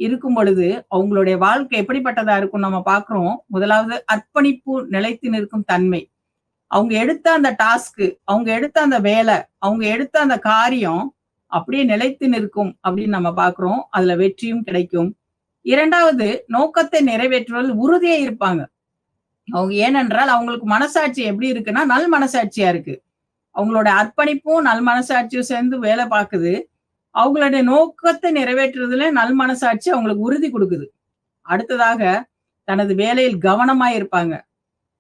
இருக்கும் பொழுது அவங்களுடைய வாழ்க்கை எப்படிப்பட்டதா இருக்கும் நம்ம பாக்குறோம். முதலாவது அர்ப்பணிப்பு, நிலைத்து நிற்கும் தன்மை. அவங்க எடுத்த அந்த டாஸ்க், அவங்க எடுத்த அந்த வேலை, அவங்க எடுத்த அந்த காரியம் அப்படியே நிலைத்து நிற்கும் அப்படின்னு நம்ம பாக்குறோம். அதுல வெற்றியும் கிடைக்கும். 2வது நோக்கத்தை நிறைவேற்றுவதில் உறுதியா இருப்பாங்க. அவங்க ஏனென்றால் அவங்களுக்கு மனசாட்சி எப்படி இருக்குன்னா நல் மனசாட்சியா இருக்கு. அவங்களோட அர்ப்பணிப்பும் நல் மனசாட்சியும் சேர்ந்து வேலை பார்க்குது. அவங்களுடைய நோக்கத்தை நிறைவேற்றுறதுல நல் மனசாட்சி அவங்களுக்கு உறுதி கொடுக்குது. அடுத்ததாக தனது வேலையில் கவனமாய் இருப்பாங்க.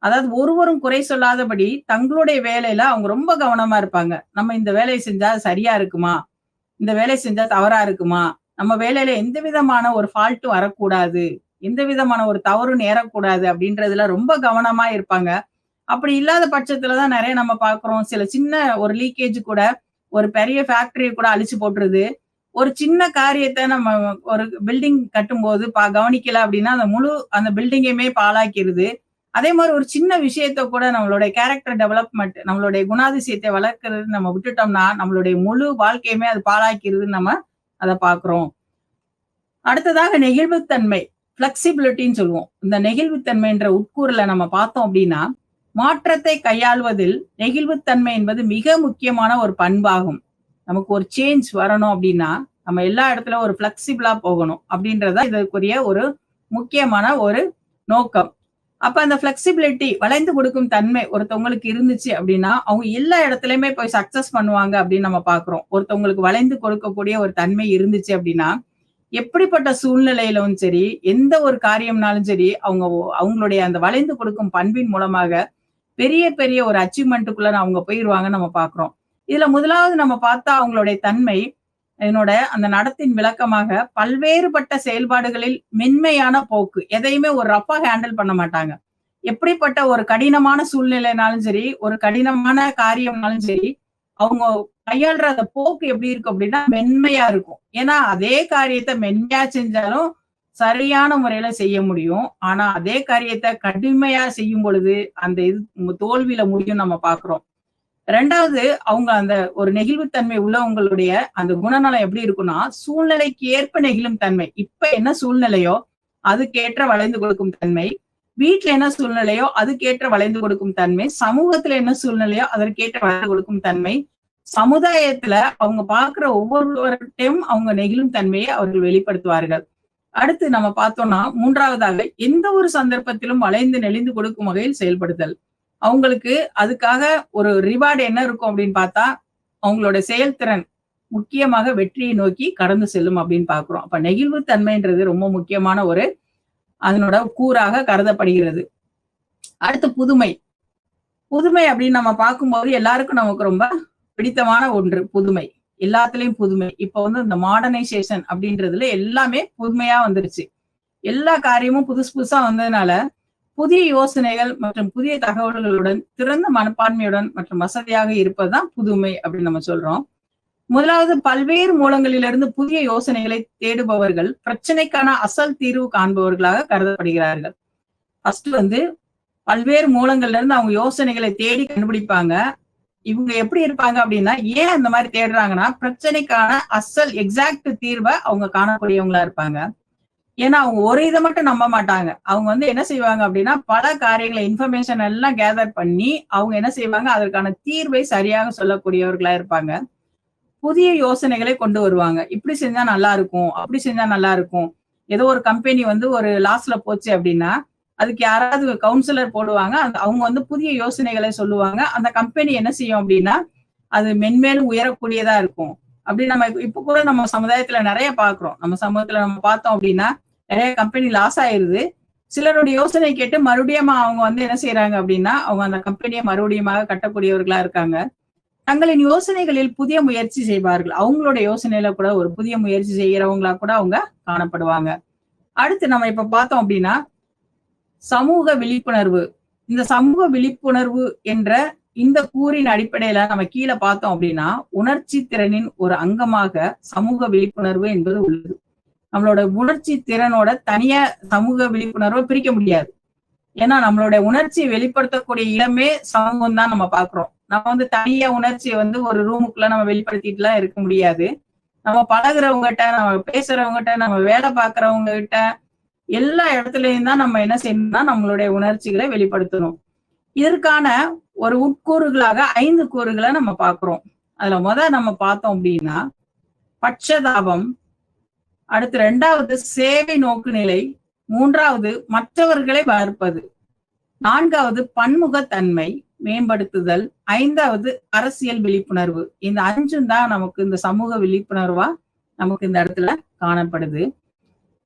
அதாவது ஒருவரும் குறை சொல்லாதபடி தங்களுடைய வேலையில அவங்க ரொம்ப கவனமா இருப்பாங்க. நம்ம இந்த வேலையை செஞ்சா சரியா இருக்குமா? இந்த வேலை செஞ்சா தவறா இருக்குமா? நம்ம வேலையில எந்த விதமான ஒரு ஃபால்ட்டும் வரக்கூடாது. எந்த விதமான ஒரு தவறும் நேரக்கூடாது அப்படின்றதுல ரொம்ப கவனமா இருப்பாங்க. அப்படி இல்லாத பட்சத்துல தான் நெறைய நம்ம பார்க்குறோம். சில சின்ன ஒரு லீக்கேஜ் கூட ஒரு பெரிய ஃபேக்டரிய கூட அழிச்சு போட்டுருது. ஒரு சின்ன காரியத்த நம்ம ஒரு பில்டிங் கட்டும்போது கவனிக்கல அப்படின்னா, அந்த பில்டிங்கையுமே பாழாக்கிருது. அதே மாரி ஒரு சின்ன விஷயத்த கூட நம்மளுடைய கேரக்டர் டெவலப்மென்ட், நம்மளுடைய குணாதிசயத்தை வளர்க்கிறது நம்ம விட்டுட்டோம்னா, நம்மளுடைய முழு வாழ்க்கையுமே அது பாழாக்கிருதுன்னு நம்ம அத பார்க்குறோம். அடுத்ததாக நெகிழ்வுத்தன்மை, ஃப்ளெக்சிபிலிட்டின்னு சொல்லுவோம். இந்த நெகிழ்வுத்தன்மைன்ற உட்கூறுல நம்ம பார்த்தோம் அப்படின்னா, மாற்றத்தை கையாள்வதில் நெகிழ்வுத்தன்மை என்பது மிக முக்கியமான ஒரு பண்பாகும். நமக்கு ஒரு சேஞ்ச் வரணும் அப்படின்னா, நம்ம எல்லா இடத்துலயும் ஒரு ஃப்ளெக்சிபிளா போகணும். அப்படின்றது தான் இதற்குரிய ஒரு முக்கியமான ஒரு நோக்கம். அப்ப அந்த ஃப்ளெக்சிபிலிட்டி வளைந்து கொடுக்கும் தன்மை ஒருத்தவங்களுக்கு இருந்துச்சு அப்படின்னா, அவங்க எல்லா இடத்துலயுமே போய் சக்சஸ் பண்ணுவாங்க அப்படின்னு நம்ம பார்க்கிறோம். ஒருத்தவங்களுக்கு வளைந்து கொடுக்கக்கூடிய ஒரு தன்மை இருந்துச்சு அப்படின்னா, எப்படிப்பட்ட சூழ்நிலையிலும் சரி, எந்த ஒரு காரியம்னாலும் சரி, அவங்களுடைய அந்த வளைந்து கொடுக்கும் பண்பின் மூலமாக பெரிய பெரிய ஒரு அச்சீவ்மென்ட்டுக்குள்ள அவங்க போயிருவாங்கன்னு நம்ம பார்க்கிறோம். இதுல முதலாவது நம்ம பார்த்தா அவங்களுடைய தன்மை, என்னோட அந்த நடத்தின் விளக்கமாக பல்வேறுபட்ட செயல்பாடுகளில் மென்மையான போக்கு. எதையுமே ஒரு ரஃப்பா ஹேண்டில் பண்ண மாட்டாங்க. எப்படிப்பட்ட ஒரு கடினமான சூழ்நிலைனாலும் சரி, ஒரு கடினமான காரியம்னாலும் சரி, அவங்க கையாள்ற அந்த போக்கு எப்படி இருக்கும் அப்படின்னா, மென்மையா இருக்கும். ஏன்னா, அதே காரியத்த மென்மையா செஞ்சாலும் சரியான முறையில செய்ய முடியும். ஆனா, அதே காரியத்த கடுமையா செய்யும் பொழுது, அந்த தோல்வியில முடியும்னு நம்ம பார்க்கிறோம். 2வது அவங்க அந்த ஒரு நெகிழ்வுத்தன்மை உள்ளவங்களுடைய அந்த குணநலம் எப்படி இருக்கும்னா, சூழ்நிலைக்கு ஏற்ப நெகிழும் தன்மை. இப்ப என்ன சூழ்நிலையோ, அதுக்கேற்ற வளைந்து கொடுக்கும் தன்மை. வீட்ல என்ன சூழ்நிலையோ, அதுக்கேற்ற வளைந்து கொடுக்கும் தன்மை. சமூகத்துல என்ன சூழ்நிலையோ, அதற்கேற்ற வளைந்து கொடுக்கும் தன்மை. சமுதாயத்துல அவங்க பார்க்கிற ஒவ்வொருவர்கிட்டயும் அவங்க நெகிழும் தன்மையை அவர்கள் வெளிப்படுத்துவார்கள். அடுத்து நம்ம பார்த்தோம்னா, 3வதாக எந்த ஒரு சந்தர்ப்பத்திலும் வளைந்து நெளிந்து கொடுக்கும் வகையில் செயல்படுதல். அவங்களுக்கு அதுக்காக ஒரு ரிவார்ட் என்ன இருக்கும் அப்படின்னு பார்த்தா, அவங்களோட செயல்திறன் முக்கியமாக வெற்றியை நோக்கி கடந்து செல்லும் அப்படின்னு பார்க்கிறோம். அப்ப நெகிழ்வு தன்மைன்றது ரொம்ப முக்கியமான ஒரு அதனோட கூறாக கருதப்படுகிறது. அடுத்து புதுமை. புதுமை அப்படின்னு நம்ம பார்க்கும்போது எல்லாருக்கும் நமக்கு ரொம்ப பிடித்தமான ஒன்று புதுமை. எல்லாத்துலயும் புதுமை. இப்ப இந்த மாடர்னைசேஷன் அப்படின்றதுல எல்லாமே புதுமையா வந்துருச்சு. எல்லா காரியமும் புதுசு புதுசா வந்ததுனால புதிய யோசனைகள் மற்றும் புதிய தகவல்களுடன் திறந்த மனப்பான்மையுடன் மற்றும் வசதியாக இருப்பதுதான் புதுமை அப்படின்னு நம்ம சொல்றோம். முதலாவது பல்வேறு மூலங்களிலிருந்து புதிய யோசனைகளை தேடுபவர்கள் பிரச்சனைக்கான அசல் தீர்வு காண்பவர்களாக கருதப்படுகிறார்கள். ஃபர்ஸ்ட் பல்வேறு மூலங்கள்ல இருந்து அவங்க யோசனைகளை தேடி கண்டுபிடிப்பாங்க. இவங்க எப்படி இருப்பாங்க அப்படின்னா, ஏன் அந்த மாதிரி தேடுறாங்கன்னா, பிரச்சனைக்கான அசல் எக்ஸாக்ட் தீர்வை அவங்க காணக்கூடியவங்களா இருப்பாங்க. ஏன்னா அவங்க ஒரு இதை மட்டும் நம்ப மாட்டாங்க. அவங்க என்ன செய்வாங்க அப்படின்னா, பல காரியங்களை இன்ஃபர்மேஷன் எல்லாம் கேதர் பண்ணி அவங்க என்ன செய்வாங்க, அதற்கான தீர்வை சரியாக சொல்லக்கூடியவர்களா இருப்பாங்க. புதிய யோசனைகளை கொண்டு வருவாங்க. இப்படி செஞ்சா நல்லா இருக்கும், அப்படி செஞ்சா நல்லா இருக்கும். ஏதோ ஒரு கம்பெனி ஒரு லாஸ்ல போச்சு அப்படின்னா, அதுக்கு யாராவது கவுன்சிலர் போடுவாங்க. அவங்க புதிய யோசனைகளை சொல்லுவாங்க. அந்த கம்பெனி என்ன செய்யும் அப்படின்னா, அது மென்மேலும் உயரக்கூடியதா இருக்கும். அப்படி நம்ம இப்ப கூட நம்ம சமுதாயத்துல நிறைய பாக்குறோம். நம்ம சமூகத்துல நம்ம பார்த்தோம் அப்படின்னா, நிறைய கம்பெனி லாஸ் ஆயிருது. சிலருடைய யோசனை கேட்டு மறுபடியும் அவங்க என்ன செய்யறாங்க அப்படின்னா, அவங்க அந்த கம்பெனியை மறுபடியுமாக கட்டக்கூடியவர்களா இருக்காங்க. தங்களின் யோசனைகளில் புதிய முயற்சி செய்வார்கள். அவங்களோட யோசனையில கூட ஒரு புதிய முயற்சி செய்யறவங்களா கூட அவங்க காணப்படுவாங்க. அடுத்து நம்ம இப்ப பார்த்தோம் அப்படின்னா, சமூக விழிப்புணர்வு. இந்த சமூக விழிப்புணர்வு என்ற இந்த கூறின் அடிப்படையில நம்ம கீழே பார்த்தோம் அப்படின்னா, உணர்ச்சி திறனின் ஒரு அங்கமாக சமூக விழிப்புணர்வு என்பது உள்ளது. நம்மளோட உணர்ச்சி திறனோட தனியா சமூக விழிப்புணர்வை பிரிக்க முடியாது. ஏன்னா நம்மளுடைய உணர்ச்சியை வெளிப்படுத்தக்கூடிய இடமே சமூகம் தான் நம்ம பாக்குறோம். நம்ம தனியா உணர்ச்சியை ஒரு ரூமுக்குள்ள நம்ம வெளிப்படுத்திட்டு எல்லாம் இருக்க முடியாது. நம்ம பழகுறவங்ககிட்ட, நம்ம பேசுறவங்ககிட்ட, நம்ம வேலை பார்க்கறவங்க கிட்ட எல்லா இடத்துலயும் தான் நம்ம என்ன செய்யணும்னா நம்மளுடைய உணர்ச்சிகளை வெளிப்படுத்தணும். இதற்கான ஒரு உட்கூறுகளாக 5 கூறுகளை நம்ம பார்க்கிறோம். அதுல நம்ம பார்த்தோம் அப்படின்னா, பட்சதாபம். அடுத்து 2வது சேவை நோக்கு நிலை. 3வது மற்றவர்களை வளர்ப்பது. 4வது பன்முகத்தன்மை மேம்படுத்துதல். 5வது அரசியல் விழிப்புணர்வு. இந்த 5ம் தான் நமக்கு இந்த சமூக விழிப்புணர்வா நமக்கு இந்த இடத்துல காணப்படுது.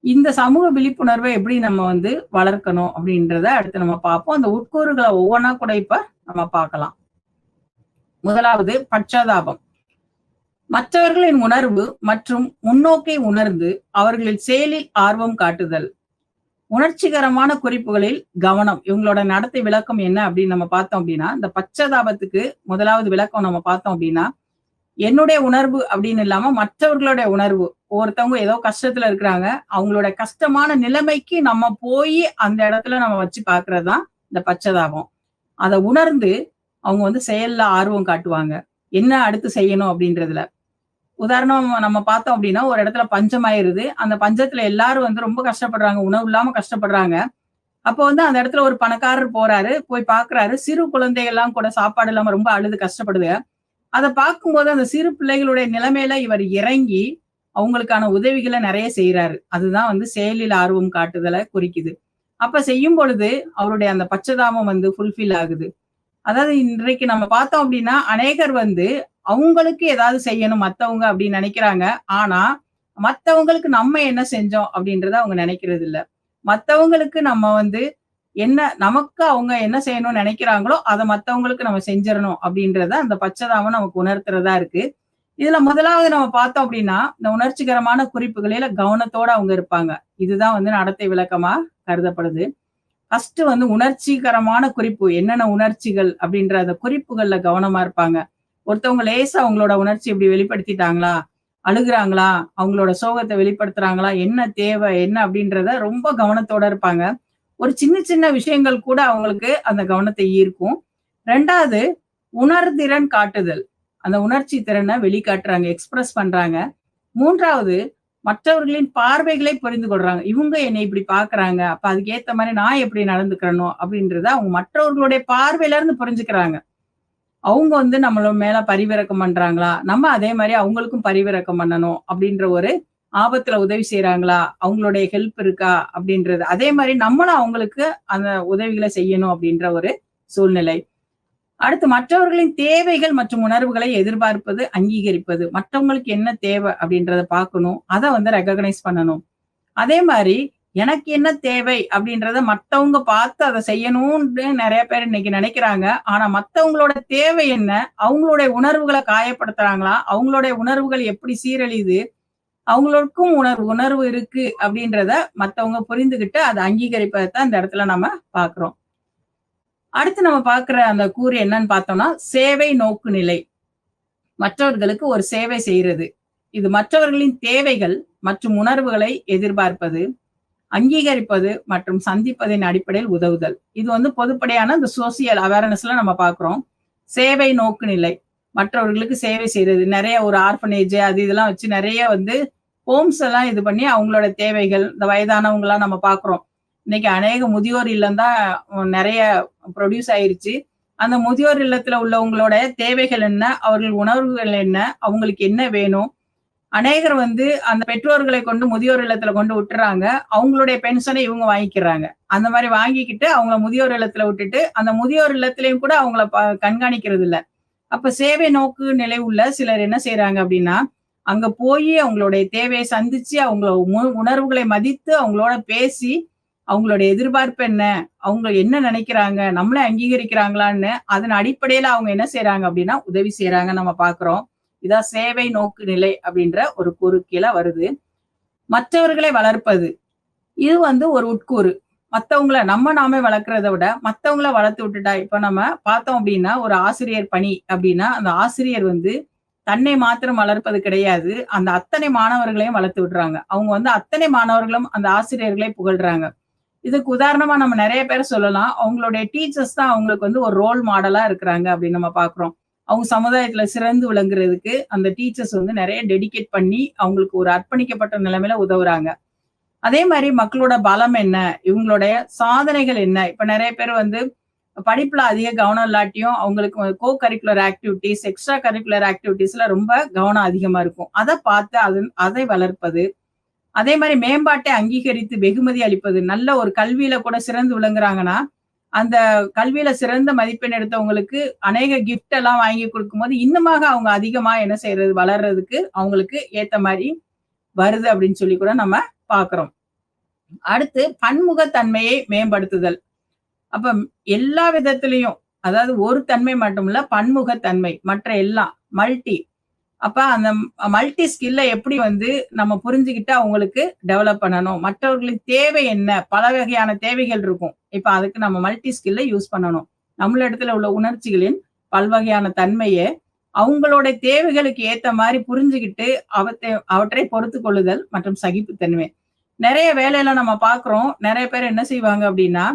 இந்த சமூக விழிப்புணர்வை எப்படி நம்ம வளர்க்கணும் அப்படின்றத அடுத்து நம்ம பார்ப்போம். அந்த உட்கூறுகளை ஒவ்வொன்னா கூட இப்ப நம்ம பார்க்கலாம். முதலாவது பச்சாதாபம். மற்றவர்களின் உணர்வு மற்றும் முன்னோக்கை உணர்ந்து அவர்களின் செயலில் ஆர்வம் காட்டுதல். உணர்ச்சிகரமான குறிப்புகளில் கவனம். இவங்களோட நடத்தை விளக்கம் என்ன அப்படின்னு நம்ம பார்த்தோம் அப்படின்னா, இந்த பச்சாதாபத்துக்கு முதலாவது விளக்கம் நம்ம பார்த்தோம் அப்படின்னா, என்னுடைய உணர்வு அப்படின்னு இல்லாம மற்றவர்களுடைய உணர்வு. ஒருத்தவங்க ஏதோ கஷ்டத்துல இருக்கிறாங்க. அவங்களோட கஷ்டமான நிலைமைக்கு நம்ம போய் அந்த இடத்துல நம்ம வச்சு பார்க்கிறதுதான் இந்த பச்சாதாபம். அதை உணர்ந்து அவங்க செயல்ல ஆர்வம் காட்டுவாங்க. என்ன அடுத்து செய்யணும் அப்படின்றதுல. உதாரணம் நம்ம பார்த்தோம் அப்படின்னா, ஒரு இடத்துல பஞ்சம் ஆயிருது. அந்த பஞ்சத்துல எல்லாரும் ரொம்ப கஷ்டப்படுறாங்க. உணவு இல்லாம கஷ்டப்படுறாங்க. அப்போ அந்த இடத்துல ஒரு பணக்காரர் போறாரு. போய் பார்க்கிறாரு. சிறு குழந்தைகள் எல்லாம் கூட சாப்பாடு இல்லாம ரொம்ப அழுது கஷ்டப்படுது. அத பார்க்கும்போது அந்த சிறு பிள்ளைகளுடைய நிலைமையில இவர் இறங்கி அவங்களுக்கான உதவிகளை நிறைய செய்யறாரு. அதுதான் செயலில் ஆர்வம் காட்டுதலை குறிக்குது. அப்ப செய்யும் பொழுது அவருடைய அந்த பச்சதாபம் ஃபுல்ஃபில் ஆகுது. அதாவது இன்றைக்கு நம்ம பார்த்தோம் அப்படின்னா, அநேகர் அவங்களுக்கு ஏதாவது செய்யணும் மத்தவங்க அப்படின்னு நினைக்கிறாங்க. ஆனா, மத்தவங்களுக்கு நம்ம என்ன செஞ்சோம் அப்படின்றத அவங்க நினைக்கிறது இல்ல. மத்தவங்களுக்கு நம்ம என்ன நமக்கு அவங்க என்ன செய்யணும்னு நினைக்கிறாங்களோ, அத மத்தவங்களுக்கு நம்ம செஞ்சிரணும் அப்படின்றத அந்த பச்சதாபம் நமக்கு உணர்த்துறதா இருக்கு. இதுல முதலாவது நம்ம பார்த்தோம் அப்படின்னா, இந்த உணர்ச்சிகரமான குறிப்புகளில கவனத்தோட அவங்க இருப்பாங்க. இதுதான் நடத்தை விளக்கமா கருதப்படுது. ஃபர்ஸ்ட் உணர்ச்சிகரமான குறிப்பு. என்னென்ன உணர்ச்சிகள் அப்படின்ற அந்த குறிப்புகள்ல கவனமா இருப்பாங்க. ஒருத்தவங்க லேசா அவங்களோட உணர்ச்சி இப்படி வெளிப்படுத்திட்டாங்களா? அழுகுறாங்களா? அவங்களோட சோகத்தை வெளிப்படுத்துறாங்களா? என்ன தேவை? என்ன அப்படின்றத ரொம்ப கவனத்தோட இருப்பாங்க. ஒரு சின்ன சின்ன விஷயங்கள் கூட அவங்களுக்கு அந்த கவனத்தை ஈர்க்கும். 2வது உணர்திறன் காட்டுதல். அந்த உணர்ச்சி திறனை வெளிக்காட்டுறாங்க, எக்ஸ்பிரஸ் பண்றாங்க. 3வது மற்றவர்களின் பார்வைகளை புரிந்து கொள்றாங்க. இவங்க என்னை இப்படி பார்க்கறாங்க. அப்ப அதுக்கு ஏத்த மாதிரி நான் எப்படி நடந்துக்கிறணும் அப்படின்றத அவங்க மற்றவர்களுடைய பார்வையில இருந்து புரிஞ்சுக்கிறாங்க. அவங்க நம்மள மேல பரிவிரக்கம் பண்றாங்களா? நம்ம அதே மாதிரி அவங்களுக்கும் பரிவிரக்கம் பண்ணணும் அப்படின்ற ஒரு ஆபத்துல உதவி செய்யறாங்களா? அவங்களுடைய ஹெல்ப் இருக்கா? அப்படின்றது. அதே மாதிரி நம்மளும் அவங்களுக்கு அந்த உதவிகளை செய்யணும் அப்படின்ற ஒரு சூழ்நிலை. அடுத்து மற்றவர்களின் தேவைகள் மற்றும் உணர்வுகளை எதிர்பார்ப்பது, அங்கீகரிப்பது. மற்றவங்களுக்கு என்ன தேவை அப்படின்றத பார்க்கணும். அத ரெகக்னைஸ் பண்ணணும். அதே மாதிரி எனக்கு என்ன தேவை அப்படின்றத மத்தவங்க பார்த்து அதை செய்யணும்னு நிறைய பேர் இன்னைக்கு நினைக்கிறாங்க. ஆனா மத்தவங்களோட தேவை என்ன? அவங்களுடைய உணர்வுகளை காயப்படுத்துறாங்களா? அவங்களுடைய உணர்வுகள் எப்படி சீரழியுது? அவங்களுக்கும் உணர்வு இருக்கு அப்படின்றத மத்தவங்க புரிந்துகிட்டு அதை அங்கீகரிப்பதைத்தான் இந்த இடத்துல நம்ம பார்க்கிறோம். அடுத்து நம்ம பார்க்கிற அந்த கூறு என்னன்னு பார்த்தோம்னா, சேவை நோக்கு நிலை. மற்றவர்களுக்கு ஒரு சேவை செய்யறது. இது மற்றவர்களின் தேவைகள் மற்றும் உணர்வுகளை எதிர்பார்ப்பது, அங்கீகரிப்பது மற்றும் சந்திப்பதின் அடிப்படையில் உதவுதல். இது பொதுப்படையான இந்த சோசியல் அவேர்னஸ்ல நம்ம பார்க்கிறோம். சேவை நோக்கு நிலை. மற்றவர்களுக்கு சேவை செய்யறது. நிறைய ஒரு ஆர்ஃபனேஜ் அது இதெல்லாம் வச்சு நிறைய ஹோம்ஸ் எல்லாம் இது பண்ணி அவங்களோட தேவைகள், இந்த வயதானவங்க எல்லாம் நம்ம பார்க்கிறோம். இன்னைக்கு அநேக முதியோர் இல்லம் தான் நிறைய ப்ரொடியூஸ் ஆயிருச்சு. அந்த முதியோர் இல்லத்துல உள்ளவங்களோட தேவைகள் என்ன? அவர்கள் உணர்வுகள் என்ன? அவங்களுக்கு என்ன வேணும்? அநேகர் அந்த பெற்றோர்களை கொண்டு முதியோர் இல்லத்துல கொண்டு விட்டுறாங்க. அவங்களுடைய பென்ஷனை இவங்க வாங்கிக்கிறாங்க. அந்த மாதிரி வாங்கிக்கிட்டு அவங்கள முதியோர் இல்லத்துல விட்டுட்டு, அந்த முதியோர் இல்லத்திலையும் கூட அவங்கள கண்காணிக்கிறது இல்ல. அப்ப சேவை நோக்கு நிலை உள்ள சிலர் என்ன செய்யறாங்க அப்படின்னா, அங்க போய் அவங்களுடைய தேவையை சந்திச்சு, அவங்கள உணர்வுகளை மதித்து அவங்களோட பேசி, அவங்களுடைய எதிர்பார்ப்பு என்ன? அவங்க என்ன நினைக்கிறாங்க? நம்மள அங்கீகரிக்கிறாங்களான்னு அதன் அடிப்படையில அவங்க என்ன செய்யறாங்க அப்படின்னா, உதவி செய்யறாங்கன்னு நம்ம பார்க்கிறோம். இதான் சேவை நோக்கு நிலை அப்படின்ற ஒரு கூறு கீழே வருது. மற்றவர்களை வளர்ப்பது. இது ஒரு உட்கூறு. மத்தவங்கள நாமே வளர்க்கறத விட மத்தவங்கள வளர்த்து விட்டுட்டா, இப்ப நம்ம பார்த்தோம் அப்படின்னா, ஒரு ஆசிரியர் பணி அப்படின்னா, அந்த ஆசிரியர் தன்னை மாத்திரம் வளர்ப்பது கிடையாது. அந்த அத்தனை மாணவர்களையும் வளர்த்து விடுறாங்க. அவங்க அத்தனை மாணவர்களும் அந்த ஆசிரியர்களை புகழ்றாங்க. இதுக்கு உதாரணமா நம்ம நிறைய பேர் சொல்லலாம். அவங்களுடைய டீச்சர்ஸ் தான் அவங்களுக்கு ஒரு ரோல் மாடலா இருக்கிறாங்க அப்படின்னு நம்ம பார்க்கிறோம். அவங்க சமுதாயத்துல சிறந்து விளங்குறதுக்கு அந்த டீச்சர்ஸ் நிறைய டெடிகேட் பண்ணி அவங்களுக்கு ஒரு அர்ப்பணிக்கப்பட்ட நிலைமையில உதவுறாங்க. அதே மாதிரி மக்களோட பலம் என்ன? இவங்களுடைய சாதனைகள் என்ன? இப்ப நிறைய பேர் படிப்புல அதிக கவனம் இல்லாட்டியும் அவங்களுக்கு co curricular activities, extra curricular ஆக்டிவிட்டிஸ்ல ரொம்ப கவனம் அதிகமா இருக்கும். அதை பார்த்து அதை வளர்ப்பது. அதே மாதிரி மேம்பாட்டை அங்கீகரித்து வெகுமதி அளிப்பது. நல்ல ஒரு கல்வியில கூட சிறந்து விளங்குறாங்கன்னா, அந்த கல்வியில சிறந்த மதிப்பெண் எடுத்தவங்களுக்கு அநேக கிஃப்ட் எல்லாம் வாங்கி கொடுக்கும்போது இன்னுமாக அவங்க அதிகமா என்ன செய்யறது, வளர்றதுக்கு அவங்களுக்கு ஏத்த மாதிரி வருது அப்படின்னு சொல்லி கூட நம்ம பார்க்கிறோம். அடுத்து பன்முகத்தன்மையை மேம்படுத்துதல். அப்ப எல்லா விதத்திலையும், அதாவது ஒரு தன்மை மட்டும் இல்ல, பன்முகத்தன்மை, மற்ற எல்லாம் மல்டி. அப்ப அந்த மல்டி ஸ்கில்ல எப்படி வந்து நம்ம புரிஞ்சுகிட்டு அவங்களுக்கு டெவலப் பண்ணணும். மற்றவர்களின் தேவை என்ன? பல வகையான தேவைகள் இருக்கும். இப்ப அதுக்கு நம்ம மல்டி ஸ்கில்ல யூஸ் பண்ணணும். நம்மளிடத்துல உள்ள உணர்ச்சிகளின் பல்வகையான தன்மைய அவங்களோட தேவைகளுக்கு ஏத்த மாரி புரிஞ்சுகிட்டு, அவற்றை பொறுத்துக் கொள்ளுதல் மற்றும் சகிப்புத்தன்மை. நெறைய வேலையில நம்ம பார்க்கிறோம். நெறைய பேர் என்ன செய்வாங்க அப்டின்னா,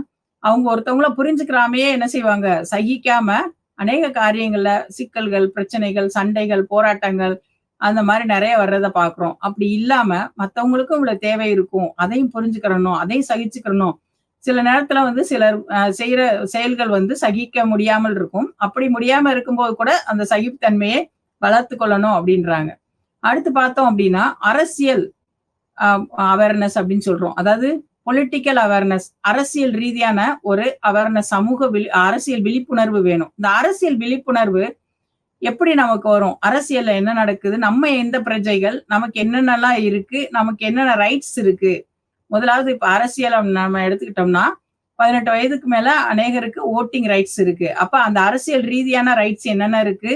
அவங்க ஒருத்தவங்கள புரிஞ்சுக்கிறாமயே என்ன செய்வாங்க, சகிக்காம அநேக காரியங்கள்ல சிக்கல்கள், பிரச்சனைகள், சண்டைகள், போராட்டங்கள் அந்த மாரி நெறைய வர்றத பார்க்கிறோம். அப்படி இல்லாம மத்தவங்களுக்கும் இவ்வளவு தேவை இருக்கும். அதையும் புரிஞ்சுக்கிறணும், அதையும் சகிச்சுக்கிறணும். சில நேரத்துல வந்து சிலர் செய்ற செயல்கள் வந்து சகிக்க முடியாமல் இருக்கும். அப்படி முடியாம இருக்கும்போது கூட அந்த சகிப்புத்தன்மையை வளர்த்துக் கொள்ளணும் அப்படின்றாங்க. அடுத்து பார்த்தோம் அப்படின்னா, அரசியல் அவேர்னஸ் அப்படின்னு சொல்றோம். அதாவது பொலிட்டிக்கல் அவேர்னஸ், அரசியல் ரீதியான ஒரு அவேர்னஸ், அரசியல் விழிப்புணர்வு வேணும். இந்த அரசியல் விழிப்புணர்வு எப்படி நமக்கு வரும்? அரசியல்ல என்ன நடக்குது? நம்ம எந்த பிரஜைகள்? நமக்கு என்னென்னலாம் இருக்கு? நமக்கு என்னென்ன ரைட்ஸ் இருக்கு? முதலாவது இப்ப அரசியல நம்ம எடுத்துக்கிட்டோம்னா, 18 வயதுக்கு மேல அநேகருக்கு வோட்டிங் ரைட்ஸ் இருக்கு. அப்ப அந்த அரசியல் ரீதியான ரைட்ஸ் என்னென்ன இருக்கு?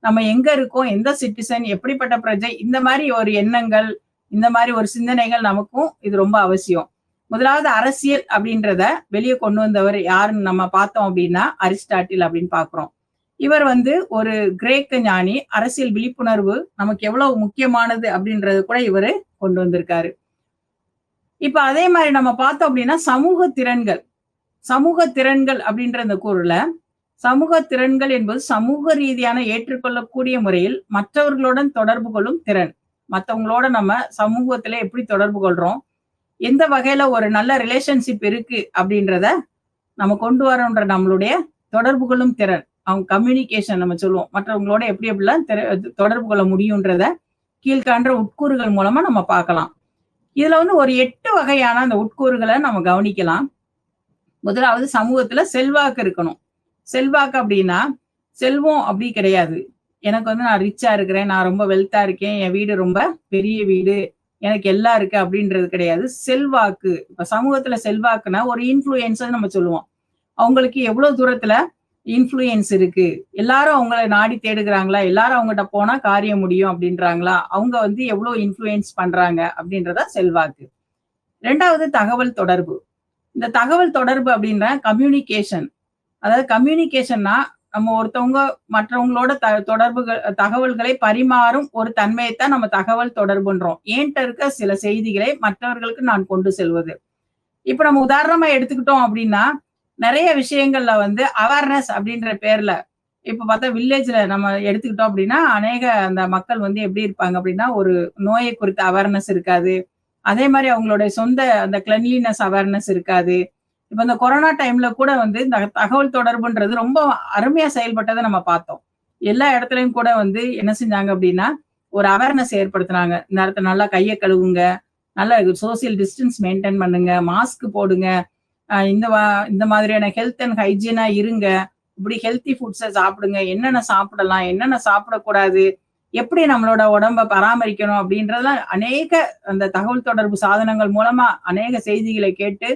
நம்ம எங்க இருக்கோம்? எந்த சிட்டிசன்? எப்படிப்பட்ட பிரஜை? இந்த மாரி ஒரு எண்ணங்கள், இந்த மாரி ஒரு சிந்தனைகள் நமக்கும் இது ரொம்ப அவசியம். முதலாவது அரசியல் அப்படின்றத வெளிய கொண்டு வந்தவர் யாருன்னு நம்ம பார்த்தோம் அப்படின்னா, அரிஸ்டாட்டில் அப்படின்னு பார்க்கிறோம். இவர் வந்து ஒரு கிரேக்க ஞானி. அரசியல் விழிப்புணர்வு நமக்கு எவ்வளவு முக்கியமானது அப்படின்றது கூட இவரு கொண்டு வந்திருக்காரு. இப்ப அதே மாரி நம்ம பார்த்தோம் அப்படின்னா, சமூக திறன்கள். சமூக திறன்கள் அப்படின்ற இந்த கூறுல, சமூக திறன்கள் என்பது சமூக ரீதியான ஏற்றுக்கொள்ளக்கூடிய முறையில் மற்றவர்களுடன் தொடர்பு கொள்ளும் திறன். மத்தவங்களோட நம்ம சமூகத்தில எப்படி தொடர்பு கொள்றோம்? எந்த வகையில ஒரு நல்ல ரிலேஷன்ஷிப் இருக்கு அப்படின்றத நம்ம கொண்டு வரோன்ற நம்மளுடைய தொடர்பு கொள்ளும் திறன். அவங்க கம்யூனிகேஷன் நம்ம சொல்லுவோம். மற்றவங்களோட எப்படி எப்படிலாம் தொடர்பு கொள்ள முடியுன்றத கீழ்காண்ற உட்கூறுகள் மூலமா நம்ம பார்க்கலாம். இதுல வந்து ஒரு 8 வகையான அந்த உட்கூறுகளை நம்ம கவனிக்கலாம். முதலாவது சமூகத்துல செல்வாக்கு இருக்கணும். செல்வாக்கு அப்படின்னா, செல்வம் அப்படி கிடையாது. எனக்கு வந்து நான் ரிச்சா இருக்கிறேன், நான் ரொம்ப வெல்த்தா இருக்கேன், என் வீடு ரொம்ப பெரிய வீடு, எனக்கு எல்லாம் இருக்கு அப்படின்றது கிடையாது. செல்வாக்கு. இப்ப சமூகத்துல செல்வாக்குன்னா ஒரு இன்ஃப்ளூயன்ஸ் நம்ம சொல்லுவோம். அவங்களுக்கு எவ்வளவு தூரத்துல இன்ஃப்ளூயன்ஸ் இருக்கு? எல்லாரும் அவங்கள நாடி தேடுகிறாங்களா? எல்லாரும் அவங்ககிட்ட போனா காரியம் முடியும் அப்படின்றாங்களா? அவங்க வந்து எவ்வளவு இன்ஃப்ளூயன்ஸ் பண்றாங்க அப்படின்றத செல்வாக்கு. 2வது தகவல் தொடர்பு. இந்த தகவல் தொடர்பு அப்படின்ற கம்யூனிகேஷன். அதாவது கம்யூனிகேஷன்னா நம்ம ஒருத்தவங்க மற்றவங்களோட தகவல்களை பரிமாறும் ஒரு தன்மையைத்தான் நம்ம தகவல் தொடர்புன்றோம். என்கிட்ட இருக்க சில செய்திகளை மற்றவர்களுக்கு நான் கொண்டு செல்வது. இப்ப நம்ம உதாரணமா எடுத்துக்கிட்டோம் அப்படின்னா, நிறைய விஷயங்கள்ல வந்து அவேர்னஸ் அப்படின்ற பேர்ல இப்ப பார்த்தா வில்லேஜ்ல நம்ம எடுத்துக்கிட்டோம் அப்படின்னா, அநேக அந்த மக்கள் வந்து எப்படி இருப்பாங்க அப்படின்னா, ஒரு நோயை குறித்த அவேர்னஸ் இருக்காது. அதே மாரி அவங்களுடைய சொந்த அந்த கிளென்லினஸ் அவேர்னஸ் இருக்காது. இப்ப இந்த கொரோனா டைம்ல கூட வந்து இந்த தகவல் தொடர்புன்றது ரொம்ப அருமையா செயல்பட்டத நம்ம பார்த்தோம். எல்லா இடத்துலயும் கூட வந்து என்ன செஞ்சாங்க அப்படின்னா, ஒரு அவேர்னஸ் ஏற்படுத்துனாங்க. இந்த இடத்துல நல்லா கைய கழுவுங்க, நல்லா சோசியல் டிஸ்டன்ஸ் மெயின்டெயின் பண்ணுங்க, மாஸ்க் போடுங்க, இந்த இந்த மாதிரியான ஹெல்த் அண்ட் ஹைஜீனா இருங்க, இப்படி ஹெல்த்தி ஃபுட்ஸ சாப்பிடுங்க, என்னென்ன சாப்பிடலாம், என்னென்ன சாப்பிடக்கூடாது, எப்படி நம்மளோட உடம்ப பராமரிக்கணும் அப்படின்றதெல்லாம் அநேக அந்த தகவல் தொடர்பு சாதனங்கள் மூலமா அநேக செய்திகளை கேட்டு,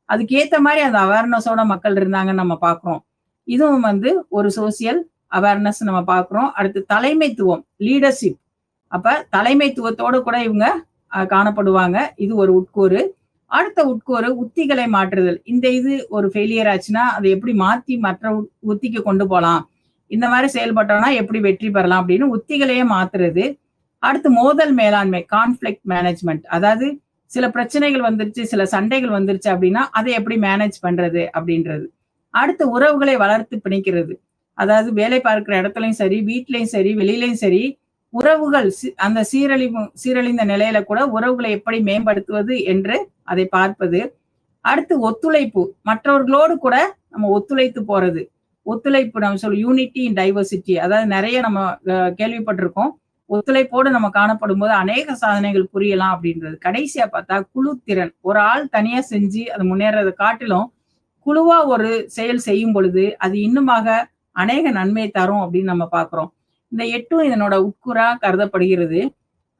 அதுக்கேத்த மாரி அந்த அவேர்னஸோட மக்கள் இருந்தாங்கன்னு நம்ம பார்க்கிறோம். இதுவும் வந்து ஒரு சோசியல் அவேர்னஸ் நம்ம பார்க்கிறோம். அடுத்து தலைமைத்துவம், லீடர்ஷிப். அப்ப தலைமைத்துவத்தோட கூட இவங்க காணப்படுவாங்க. இது ஒரு உட்கூறு. அடுத்த உட்கூறு உத்திகளை மாற்றுதல். இந்த இது ஒரு ஃபெயிலியர் ஆச்சுன்னா, அதை எப்படி மாத்தி மற்ற உத்திக்கு கொண்டு போலாம். இந்த மாரி செயல்பட்டோம்னா எப்படி வெற்றி பெறலாம் அப்படின்னு உத்திகளையே மாத்துறது. அடுத்து மோதல் மேலாண்மை, கான்ஃப்ளிக்ட் மேனேஜ்மென்ட். அதாவது சில பிரச்சனைகள் வந்துருச்சு, சில சண்டைகள் வந்துருச்சு அப்படின்னா, அதை எப்படி மேனேஜ் பண்றது அப்படின்றது. அடுத்து உறவுகளை வளர்த்து பிணைக்கிறது. அதாவது வேலை பார்க்கிற இடத்துலயும் சரி, வீட்லயும் சரி, வெளியிலயும் சரி, உறவுகள் அந்த சீரழிந்த நிலையில கூட உறவுகளை எப்படி மேம்படுத்துவது என்று அதை பார்ப்பது. அடுத்து ஒத்துழைப்பு. மற்றவர்களோடு கூட நம்ம ஒத்துழைத்து போறது. ஒத்துழைப்பு நம்ம சொல்ல யூனிட்டி இன் டைவர்சிட்டி. அதாவது நிறைய நம்ம கேள்விப்பட்டிருக்கோம். ஒத்துழைப்போடு நம்ம காணப்படும்போது அநேக சாதனைகள் புரியலாம் அப்படின்றது. கடைசியா பார்த்தா குழு திறன். ஒரு ஆள் தனியா செஞ்சு அது முன்னேறதை காட்டிலும் குழுவா ஒரு செயல் செய்யும் பொழுது அது இன்னுமாக அநேக நன்மை தரும் அப்படின்னு நம்ம பார்க்கிறோம். இந்த 8ம் இதனோட உட்கூறா கருதப்படுகிறது.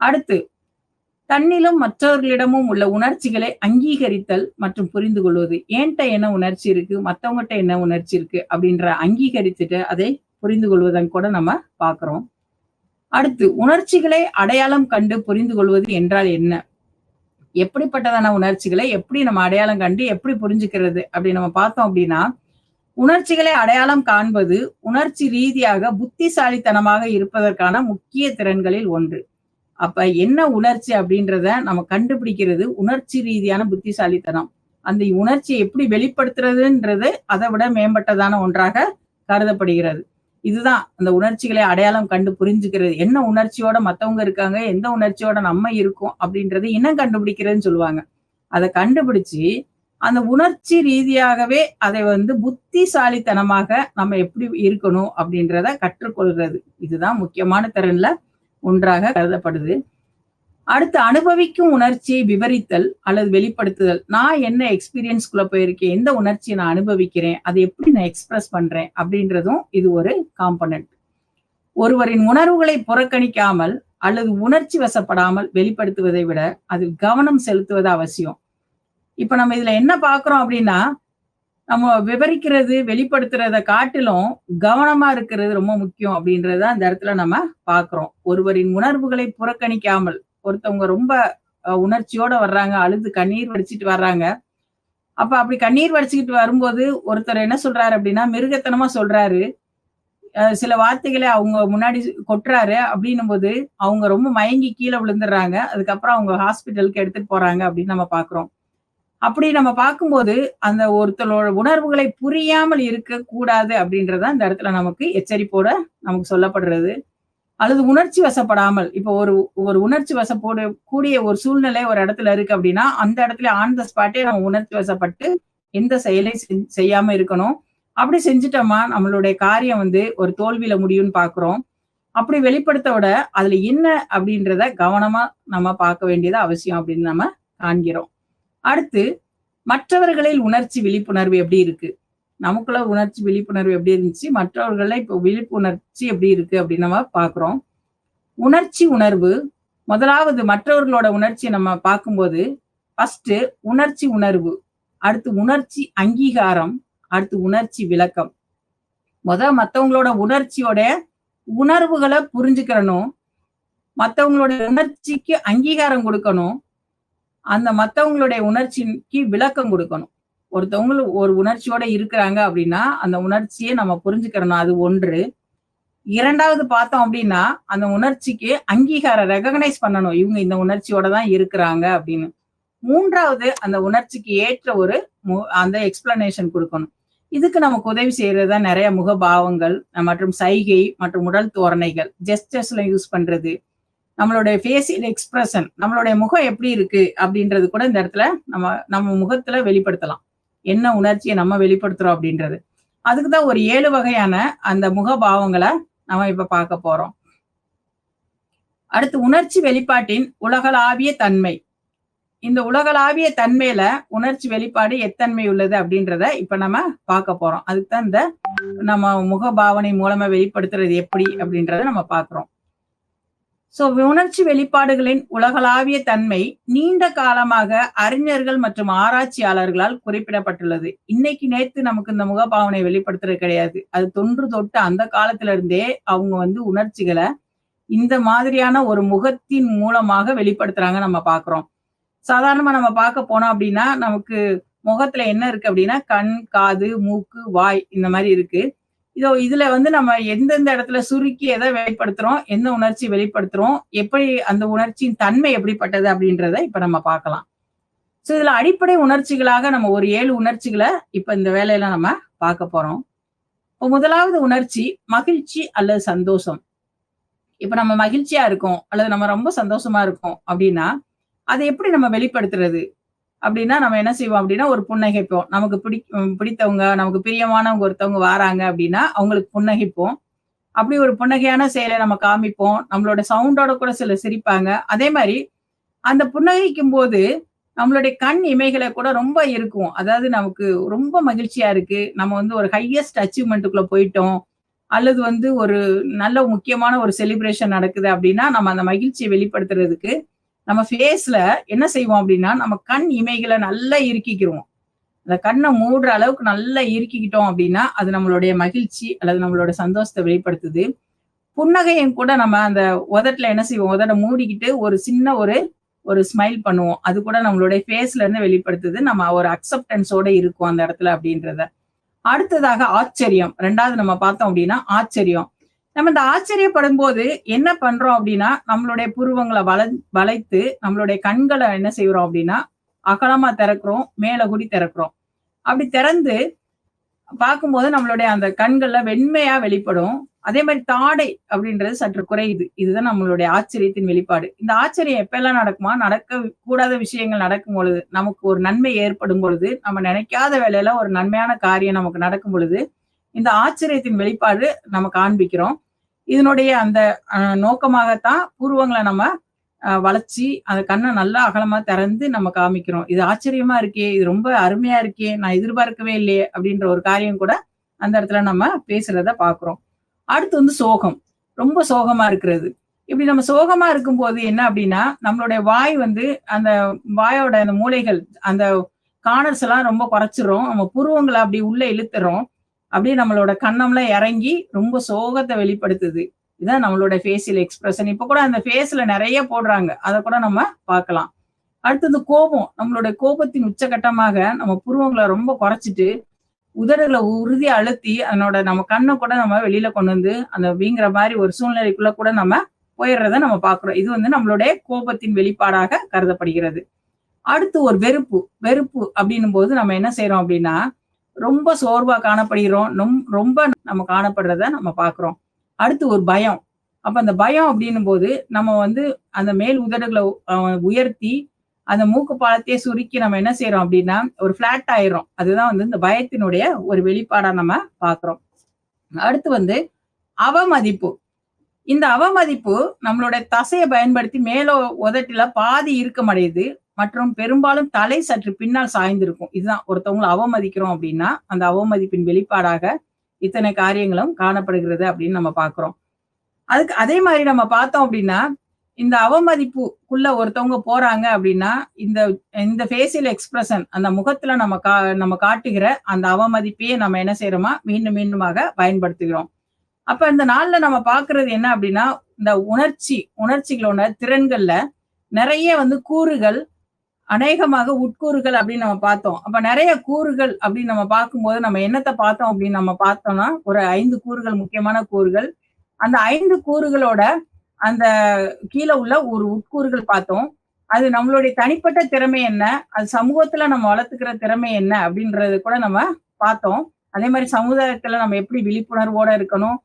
அடுத்து தன்னிலும் மற்றவர்களிடமும் உள்ள உணர்ச்சிகளை அங்கீகரித்தல் மற்றும் புரிந்து கொள்வது. என்கிட்ட என்ன உணர்ச்சி இருக்கு, மத்தவங்ககிட்ட என்ன உணர்ச்சி இருக்கு அப்படின்ற அங்கீகரித்துட்டு அதை புரிந்து கொள்வதன் கூட நம்ம பார்க்கிறோம். அடுத்து உணர்ச்சிகளை அடையாளம் கண்டு புரிந்து கொள்வது என்றால் என்ன? எப்படிப்பட்டதான உணர்ச்சிகளை எப்படி நம்ம அடையாளம் கண்டு எப்படி புரிஞ்சுக்கிறது அப்படி நம்ம பார்த்தோம் அப்படின்னா, உணர்ச்சிகளை அடையாளம் காண்பது உணர்ச்சி ரீதியாக புத்திசாலித்தனமாக இருப்பதற்கான முக்கிய திறன்களில் ஒன்று. அப்ப என்ன உணர்ச்சி அப்படின்றத நம்ம கண்டுபிடிக்கிறது உணர்ச்சி ரீதியான புத்திசாலித்தனம். அந்த உணர்ச்சியை எப்படி வெளிப்படுத்துறதுன்றது அதை விட மேம்பட்டதான ஒன்றாக கருதப்படுகிறது. இதுதான் அந்த உணர்ச்சிகளை அடையாளம் கண்டு புரிஞ்சுக்கிறது. என்ன உணர்ச்சியோட மத்தவங்க இருக்காங்க, எந்த உணர்ச்சியோட நம்ம இருக்கோம் அப்படின்றது இனம் கண்டுபிடிக்கிறதுன்னு சொல்லுவாங்க. அதை கண்டுபிடிச்சு அந்த உணர்ச்சி ரீதியாகவே அதை புத்திசாலித்தனமாக நம்ம எப்படி இருக்கணும் அப்படின்றத கற்றுக்கொள்கிறது. இதுதான் முக்கியமான திறன்ல ஒன்றாக கருதப்படுது. அடுத்து அனுபவிக்கும் உணர்ச்சியை விவரித்தல் அல்லது வெளிப்படுத்துதல். நான் என்ன எக்ஸ்பீரியன்ஸ்குள்ள போயிருக்கேன், எந்த உணர்ச்சியை நான் அனுபவிக்கிறேன், அதை எப்படி நான் எக்ஸ்பிரஸ் பண்றேன் அப்படின்றதும் இது ஒரு காம்பனன்ட். ஒருவரின் உணர்வுகளை புறக்கணிக்காமல் அல்லது உணர்ச்சி வசப்படாமல் வெளிப்படுத்துவதை விட அதில் கவனம் செலுத்துவது அவசியம். இப்ப நம்ம இதுல என்ன பாக்குறோம் அப்படின்னா, நம்ம விவரிக்கிறது வெளிப்படுத்துறத காட்டிலும் கவனமா இருக்கிறது ரொம்ப முக்கியம் அப்படின்றத அந்த இடத்துல நம்ம பாக்குறோம். ஒருவரின் உணர்வுகளை புறக்கணிக்காமல், ஒருத்தவங்க ரொம்ப உணர்ச்சியோட வர்றாங்க, அழுது கண்ணீர் வடிச்சிட்டு வர்றாங்க. அப்ப அப்படி கண்ணீர் வடிச்சுக்கிட்டு வரும்போது ஒருத்தர் என்ன சொல்றாரு அப்படின்னா, மிருகத்தனமா சொல்றாரு. சில வார்த்தைகளை அவங்க முன்னாடி கொட்டுறாரு. அப்படின்னும் போது அவங்க ரொம்ப மயங்கி கீழே விழுந்துடுறாங்க. அதுக்கப்புறம் அவங்க ஹாஸ்பிட்டலுக்கு எடுத்துட்டு போறாங்க அப்படின்னு நம்ம பாக்குறோம். அப்படி நம்ம பார்க்கும்போது அந்த ஒருத்தரோட உணர்வுகளை புரியாமல் இருக்க கூடாது அப்படின்றத அந்த இடத்துல நமக்கு எச்சரிப்போட நமக்கு சொல்லப்படுறது. அல்லது உணர்ச்சி வசப்படாமல், இப்போ ஒரு ஒரு உணர்ச்சி வசப்போடு கூடிய ஒரு சூழ்நிலை ஒரு இடத்துல இருக்கு அப்படின்னா, அந்த இடத்துல ஆன் த ஸ்பாட்டே நம்ம உணர்ச்சி வசப்பட்டு எந்த செயலை செய்யாம இருக்கணும். அப்படி செஞ்சுட்டோமா நம்மளுடைய காரியம் ஒரு தோல்வியில முடியும்னு பாக்குறோம். அப்படி வெளிப்படுத்த விட அதுல என்ன அப்படின்றத கவனமா நம்ம பார்க்க வேண்டியது அவசியம் அப்படின்னு நம்ம காண்கிறோம். அடுத்து மற்றவர்களில் உணர்ச்சி விழிப்புணர்வு எப்படி இருக்கு, நமக்குள்ள உணர்ச்சி விழிப்புணர்வு எப்படி இருந்துச்சு, மற்றவர்கள இப்போ விழிப்புணர்ச்சி எப்படி இருக்கு அப்படின்னு நம்ம பாக்குறோம். உணர்ச்சி உணர்வு முதலாவது மற்றவர்களோட உணர்ச்சியை நம்ம பார்க்கும்போது ஃபர்ஸ்ட் உணர்ச்சி உணர்வு, அடுத்து உணர்ச்சி அங்கீகாரம், அடுத்து உணர்ச்சி விளக்கம். மத்தவங்களோட உணர்ச்சியோட உணர்வுகளை புரிஞ்சுக்கிறணும், மத்தவங்களோட உணர்ச்சிக்கு அங்கீகாரம் கொடுக்கணும், அந்த மத்தவங்களுடைய உணர்ச்சிக்கு விளக்கம் கொடுக்கணும். ஒருத்தவங்களும் ஒரு உணர்ச்சியோட இருக்கிறாங்க அப்படின்னா அந்த உணர்ச்சியை நம்ம புரிஞ்சுக்கிறணும். அது ஒன்று. இரண்டாவது பார்த்தோம் அப்படின்னா அந்த உணர்ச்சிக்கு அங்கீகாரம் ரெகக்னைஸ் பண்ணணும், இவங்க இந்த உணர்ச்சியோட தான் இருக்கிறாங்க அப்படின்னு. மூன்றாவது அந்த உணர்ச்சிக்கு ஏற்ற ஒரு அந்த எக்ஸ்பிளனேஷன் கொடுக்கணும். இதுக்கு நமக்கு உதவி செய்யறதுதான் நிறைய முகபாவங்கள் மற்றும் சைகை மற்றும் உடல் தோரணைகள், ஜெஸ்டர்ஸ்ல யூஸ் பண்றது, நம்மளுடைய ஃபேஷியல் எக்ஸ்பிரஷன், நம்மளுடைய முகம் எப்படி இருக்கு அப்படின்றது கூட இந்த இடத்துல நம்ம முகத்துல வெளிப்படுத்தலாம். என்ன உணர்ச்சியை நம்ம வெளிப்படுத்துறோம் அப்படின்றது. அதுக்குதான் ஒரு 7 வகையான அந்த முகபாவங்களை நம்ம இப்ப பார்க்க போறோம். அடுத்து உணர்ச்சி வெளிப்பாட்டின் உலகளாவிய தன்மை. இந்த உலகளாவிய தன்மையில உணர்ச்சி வெளிப்பாடு எத்தன்மை உள்ளது அப்படின்றத இப்ப நம்ம பார்க்க போறோம். அதுக்குதான் இந்த நம்ம முகபாவனை மூலமா வெளிப்படுத்துறது எப்படி அப்படின்றத நம்ம பார்க்கிறோம். உணர்ச்சி வெளிப்பாடுகளின் உலகளாவிய தன்மை நீண்ட காலமாக அறிஞர்கள் மற்றும் ஆராய்ச்சியாளர்களால் குறிப்பிடப்பட்டுள்ளது. இன்னைக்கு நேத்து நமக்கு இந்த முகபாவனை வெளிப்படுத்துறது கிடையாது. அது தொன்று தொட்டு அந்த காலத்துல இருந்தே அவங்க உணர்ச்சிகளை இந்த மாதிரியான ஒரு முகத்தின் மூலமாக வெளிப்படுத்துறாங்க நம்ம பாக்குறோம். சாதாரணமா நம்ம பார்க்க போனோம் அப்படின்னா நமக்கு முகத்துல என்ன இருக்கு அப்படின்னா கண், காது, மூக்கு, வாய் இந்த மாதிரி இருக்கு. இதுல நம்ம எந்தெந்த இடத்துல சுருக்கி எதை வெளிப்படுத்துறோம், எந்த உணர்ச்சி வெளிப்படுத்துறோம், எப்படி அந்த உணர்ச்சியின் தன்மை எப்படிப்பட்டது அப்படின்றத இப்ப நம்ம பார்க்கலாம். இதுல அடிப்படை உணர்ச்சிகளாக நம்ம ஒரு 7 உணர்ச்சிகளை இப்ப இந்த வேலையில நம்ம பார்க்க போறோம். முதலாவது உணர்ச்சி மகிழ்ச்சி அல்லது சந்தோஷம். இப்ப நம்ம மகிழ்ச்சியா இருக்கோம் அல்லது நம்ம ரொம்ப சந்தோஷமா இருக்கோம் அப்படின்னா அதை எப்படி நம்ம வெளிப்படுத்துறது அப்படின்னா நம்ம என்ன செய்வோம் அப்படின்னா ஒரு புன்னகைப்போம். நமக்கு பிடித்தவங்க, நமக்கு பிரியமானவங்க ஒருத்தவங்க வராங்க அப்படின்னா அவங்களுக்கு புன்னகைப்போம். அப்படி ஒரு புன்னகையான செயலை நம்ம காமிப்போம். நம்மளோட சவுண்டோட கூட சில சிரிப்பாங்க. அதே மாதிரி அந்த புன்னகைக்கும் போது நம்மளுடைய கண் இமைகளை கூட ரொம்ப இருக்கும். அதாவது நமக்கு ரொம்ப மகிழ்ச்சியா இருக்கு, நம்ம ஒரு ஹையஸ்ட் அச்சீவ்மெண்ட்டுக்குள்ள போயிட்டோம், அல்லது ஒரு நல்ல முக்கியமான ஒரு செலிப்ரேஷன் நடக்குது அப்படின்னா நம்ம அந்த மகிழ்ச்சியை வெளிப்படுத்துறதுக்கு நம்ம ஃபேஸ்ல என்ன செய்வோம் அப்படின்னா, நம்ம கண் இமைகளை நல்லா இறுக்கிக்கிருவோம். அந்த கண்ண மூடுற அளவுக்கு நல்லா இறுக்கிக்கிட்டோம் அப்படின்னா, அது நம்மளுடைய மகிழ்ச்சி அல்லது நம்மளோட சந்தோஷத்த வெளிப்படுத்துது. புன்னகையும் கூட நம்ம அந்த உதட்டுல என்ன செய்வோம், உதட மூடிக்கிட்டு ஒரு சின்ன ஒரு ஒரு ஸ்மைல் பண்ணுவோம். அது கூட நம்மளுடைய ஃபேஸ்ல இருந்து வெளிப்படுத்துது. நம்ம ஒரு அக்செப்டன்ஸோட இருக்கோம் அந்த இடத்துல அப்படின்றத. அடுத்ததாக ஆச்சரியம். 2வது நம்ம பார்த்தோம் அப்படின்னா, ஆச்சரியம். நம்ம இந்த ஆச்சரியப்படும்போது என்ன பண்றோம் அப்படின்னா, நம்மளுடைய புருவங்கள வளைத்து நம்மளுடைய கண்கள என்ன செய்றோம் அப்படின்னா, அகலமா திறக்கிறோம், மேல கூடி திறக்கிறோம். அப்படி திறந்து பார்க்கும்போது நம்மளுடைய அந்த கண்கள்ல வெண்மையா வெளிப்படும். அதே மாரி தாடை அப்படின்றது சற்று குறையுது. இதுதான் நம்மளுடைய ஆச்சரியத்தின் வெளிப்பாடு. இந்த ஆச்சரியம் எப்பல்லாம் நடக்குமா? நடக்க கூடாத விஷயங்கள் நடக்கும் பொழுது, நமக்கு ஒரு நன்மை ஏற்படும் பொழுது, நம்ம நினைக்காத வேளையில ஒரு நன்மையான காரியம் நமக்கு நடக்கும் பொழுது, இந்த ஆச்சரியத்தின் வெளிப்பாடு நம்ம காண்பிக்கிறோம். இதனுடைய அந்த நோக்கமாகத்தான் புருவங்கள நம்ம வளைச்சு, அந்த கண்ண நல்லா அகலமா திறந்து நம்ம காமிக்கிறோம். இது ஆச்சரியமா இருக்கே! இது ரொம்ப அருமையா இருக்கே! நான் எதிர்பார்க்கவே இல்லையே! அப்படின்ற ஒரு காரியம் கூட அந்த இடத்துல நம்ம பேசுறத பார்க்கிறோம். அடுத்து வந்து சோகம். ரொம்ப சோகமா இருக்கிறது. இப்படி நம்ம சோகமா இருக்கும்போது என்ன அப்படின்னா, நம்மளுடைய வாய் வந்து அந்த வாயோட அந்த மூலைகள், அந்த கார்னர்ஸ் எல்லாம் ரொம்ப குறைச்சிர்றோம். நம்ம புருவங்கள அப்படி உள்ள இழுத்துர்றோம். அப்படியே நம்மளோட கன்னம்லாம் இறங்கி ரொம்ப சோகத்த வெளிப்படுத்துது. இதான் நம்மளோட ஃபேஷியல் எக்ஸ்பிரஷன். இப்ப கூட அந்த ஃபேஸ்ல நெறைய போடுறாங்க. அத கூட நம்ம பார்க்கலாம். அடுத்தது கோபம். நம்மளுடைய கோபத்தின் உச்சகட்டமாக நம்ம புருவங்கள ரொம்ப குறைச்சிட்டு, உதடுகள உறுதியா அழுத்தி, அதனோட நம்ம கண்ண கூட நம்ம வெளியில கொண்டு வந்து, அந்த வீங்குற மாரி ஒரு சூழ்நிலைக்குள்ள கூட நம்ம போயிடுறத நம்ம பார்க்கிறோம். இது வந்து நம்மளுடைய கோபத்தின் வெளிப்பாடாக கருதப்படுகிறது. அடுத்து ஒரு வெறுப்பு. வெறுப்பு அப்படின்னும்போது நம்ம என்ன செய்றோம் அப்படின்னா, ரொம்ப சோர்வா காணப்படுகிறோம். ரொம்ப நம்ம காணப்படுறத நம்ம பார்க்கிறோம். அடுத்து ஒரு பயம். அப்ப அந்த பயம் அப்படின்னும்போது, நம்ம வந்து அந்த மேல் உதடுகள உயர்த்தி, அந்த மூக்கு பாலத்தையே சுருக்கி நம்ம என்ன செய்றோம் அப்படின்னா, ஒரு ஃப்ளாட் ஆயிர்றோம். அதுதான் வந்து இந்த பயத்தினுடைய ஒரு வெளிப்பாடா நம்ம பார்க்கிறோம். அடுத்து வந்து அவமதிப்பு. இந்த அவமதிப்பு நம்மளுடைய தசைய பயன்படுத்தி மேல உதட்டுல பாதி இறுக்கமடையுது. மற்றும் பெரும்பாலும் தலை சற்று பின்னால் சாய்ந்திருக்கும். இதுதான் ஒருத்தவங்கள அவமதிக்கிறோம் அப்படின்னா, அந்த அவமதிப்பின் வெளிப்பாடாக இத்தனை காரியங்களும் காணப்படுகிறது அப்படின்னு நம்ம பார்க்கிறோம். அதுக்கு அதே மாரி நம்ம பார்த்தோம் அப்படின்னா, இந்த அவமதிப்புக்குள்ள ஒருத்தவங்க போறாங்க அப்படின்னா, இந்த இந்த ஃபேஷியல் எக்ஸ்பிரஷன் அந்த முகத்துல நம்ம காட்டுகிற அந்த அவமதிப்பையே நம்ம என்ன செய்றோமா, மீண்டும் மீண்டுமாக பயன்படுத்துகிறோம். அப்ப இந்த நாள்ல நம்ம பார்க்கிறது என்ன அப்படின்னா, இந்த உணர்ச்சிகளோட திறன்கள்ல நெறைய வந்து கூறுகள், அநேகமாக உட்கூறுகள் அப்படின்னு நம்ம பார்த்தோம். அப்ப நெறைய கூறுகள் அப்படின்னு நம்ம பார்க்கும்போது, நம்ம என்னத்த பார்த்தோம் அப்படின்னு நம்ம பார்த்தோம்னா, ஒரு 5 கூறுகள் முக்கியமான கூறுகள். அந்த 5 கூறுகளோட அந்த கீழ உள்ள ஒரு உட்கூறுகள் பார்த்தோம். அது நம்மளுடைய தனிப்பட்ட திறமை என்ன? அது சமூகத்துல நம்ம வளர்த்துக்கிற திறமை என்ன? அப்படின்றது கூட நம்ம பார்த்தோம். அதே மாரி சமுதாயத்துல நம்ம எப்படி விழிப்புணர்வோட இருக்கணும்?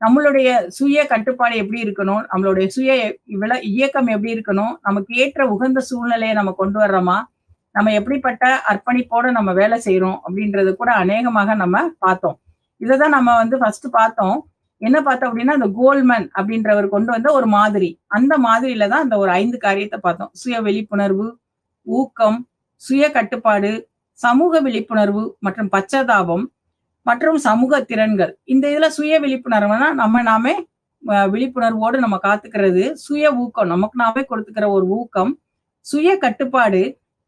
நம்மளுடைய சுய கட்டுப்பாடு எப்படி இருக்கணும்? நம்மளுடைய சுய இயக்கம் எப்படி இருக்கணும்? நமக்கு ஏற்ற உகந்த சூழ்நிலைய நம்ம கொண்டு வர்றோமா? நம்ம எப்படிப்பட்ட அர்ப்பணிப்போட நம்ம வேலை செய்றோம்? அப்படின்றது கூட அநேகமாக நம்ம பார்த்தோம். இததான் நம்ம வந்து ஃபர்ஸ்ட் பார்த்தோம். என்ன பார்த்தோம் அப்படின்னா, அந்த கோல்மன் அப்படின்றவர் கொண்டு வந்த ஒரு மாதிரி. அந்த மாதிரியில தான் அந்த ஒரு 5 காரியத்த பார்த்தோம். சுய விழிப்புணர்வு, ஊக்கம், சுய கட்டுப்பாடு, சமூக விழிப்புணர்வு மற்றும் பச்சதாபம் மற்றும் சமூக திறன்கள். இந்த இதுல சுய விழிப்புணர்வுனா நம்ம நாமே விழிப்புணர்வோடு நம்ம காத்துக்கிறது. சுய ஊக்கம் நமக்கு நாமே கொடுத்துக்கிற ஒரு ஊக்கம். சுய கட்டுப்பாடு,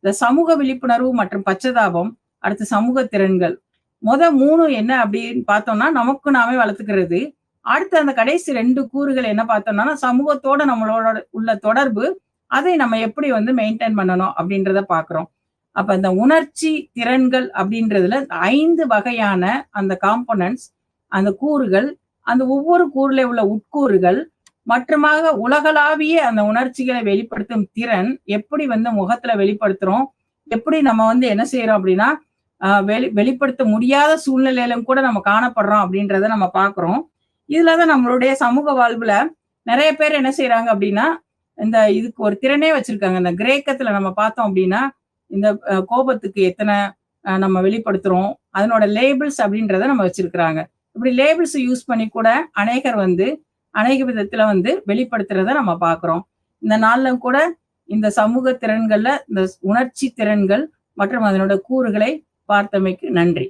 இந்த சமூக விழிப்புணர்வு மற்றும் பச்சதாபம், அடுத்து சமூக திறன்கள். 3 என்ன அப்படின்னு பார்த்தோம்னா, நமக்கு நாமே வளர்த்துக்கிறது. அடுத்து அந்த கடைசி 2 கூறுகள் என்ன பார்த்தோம்னா, சமூகத்தோட நம்மளோட உள்ள தொடர்பு, அதை நம்ம எப்படி வந்து மெயின்டெயின் பண்ணணும் அப்படின்றத பார்க்கிறோம். அப்ப இந்த உணர்ச்சி திறன்கள் அப்படின்றதுல 5 வகையான அந்த காம்போனன்ட்ஸ், அந்த கூறுகள், அந்த ஒவ்வொரு கூறுல உள்ள உட்கூறுகள், மற்றுமாக உலகளாவிய அந்த உணர்ச்சிகளை வெளிப்படுத்தும் திறன் எப்படி வந்து முகத்துல வெளிப்படுத்துறோம்? எப்படி நம்ம வந்து என்ன செய்றோம் அப்படின்னா, வெளிப்படுத்த முடியாத சூழ்நிலையிலும் கூட நம்ம காணப்படுறோம் அப்படின்றத நம்ம பார்க்கிறோம். இதுலதான் நம்மளுடைய சமூக வாழ்வுல நெறைய பேர் என்ன செய்றாங்க அப்படின்னா, இந்த இதுக்கு ஒரு திறனே வச்சிருக்காங்க. இந்த கிரேக்கத்துல நம்ம பார்த்தோம் அப்படின்னா, இந்த கோபத்துக்கு எத்தன நம்ம வெளிப்படுத்துறோம். அதனோட லேபிள்ஸ் அப்படின்றத நம்ம வச்சிருக்கிறாங்க. இப்படி லேபிள்ஸ் யூஸ் பண்ணி கூட அநேகர் வந்து அநேக விதத்துல வந்து வெளிப்படுத்துறத நம்ம பார்க்கிறோம். இந்த நாள்ல கூட இந்த சமூக திறன்கள்ல இந்த உணர்ச்சி திறன்கள் மற்றும் அதனோட கூறுகளை பார்த்தமைக்கு நன்றி.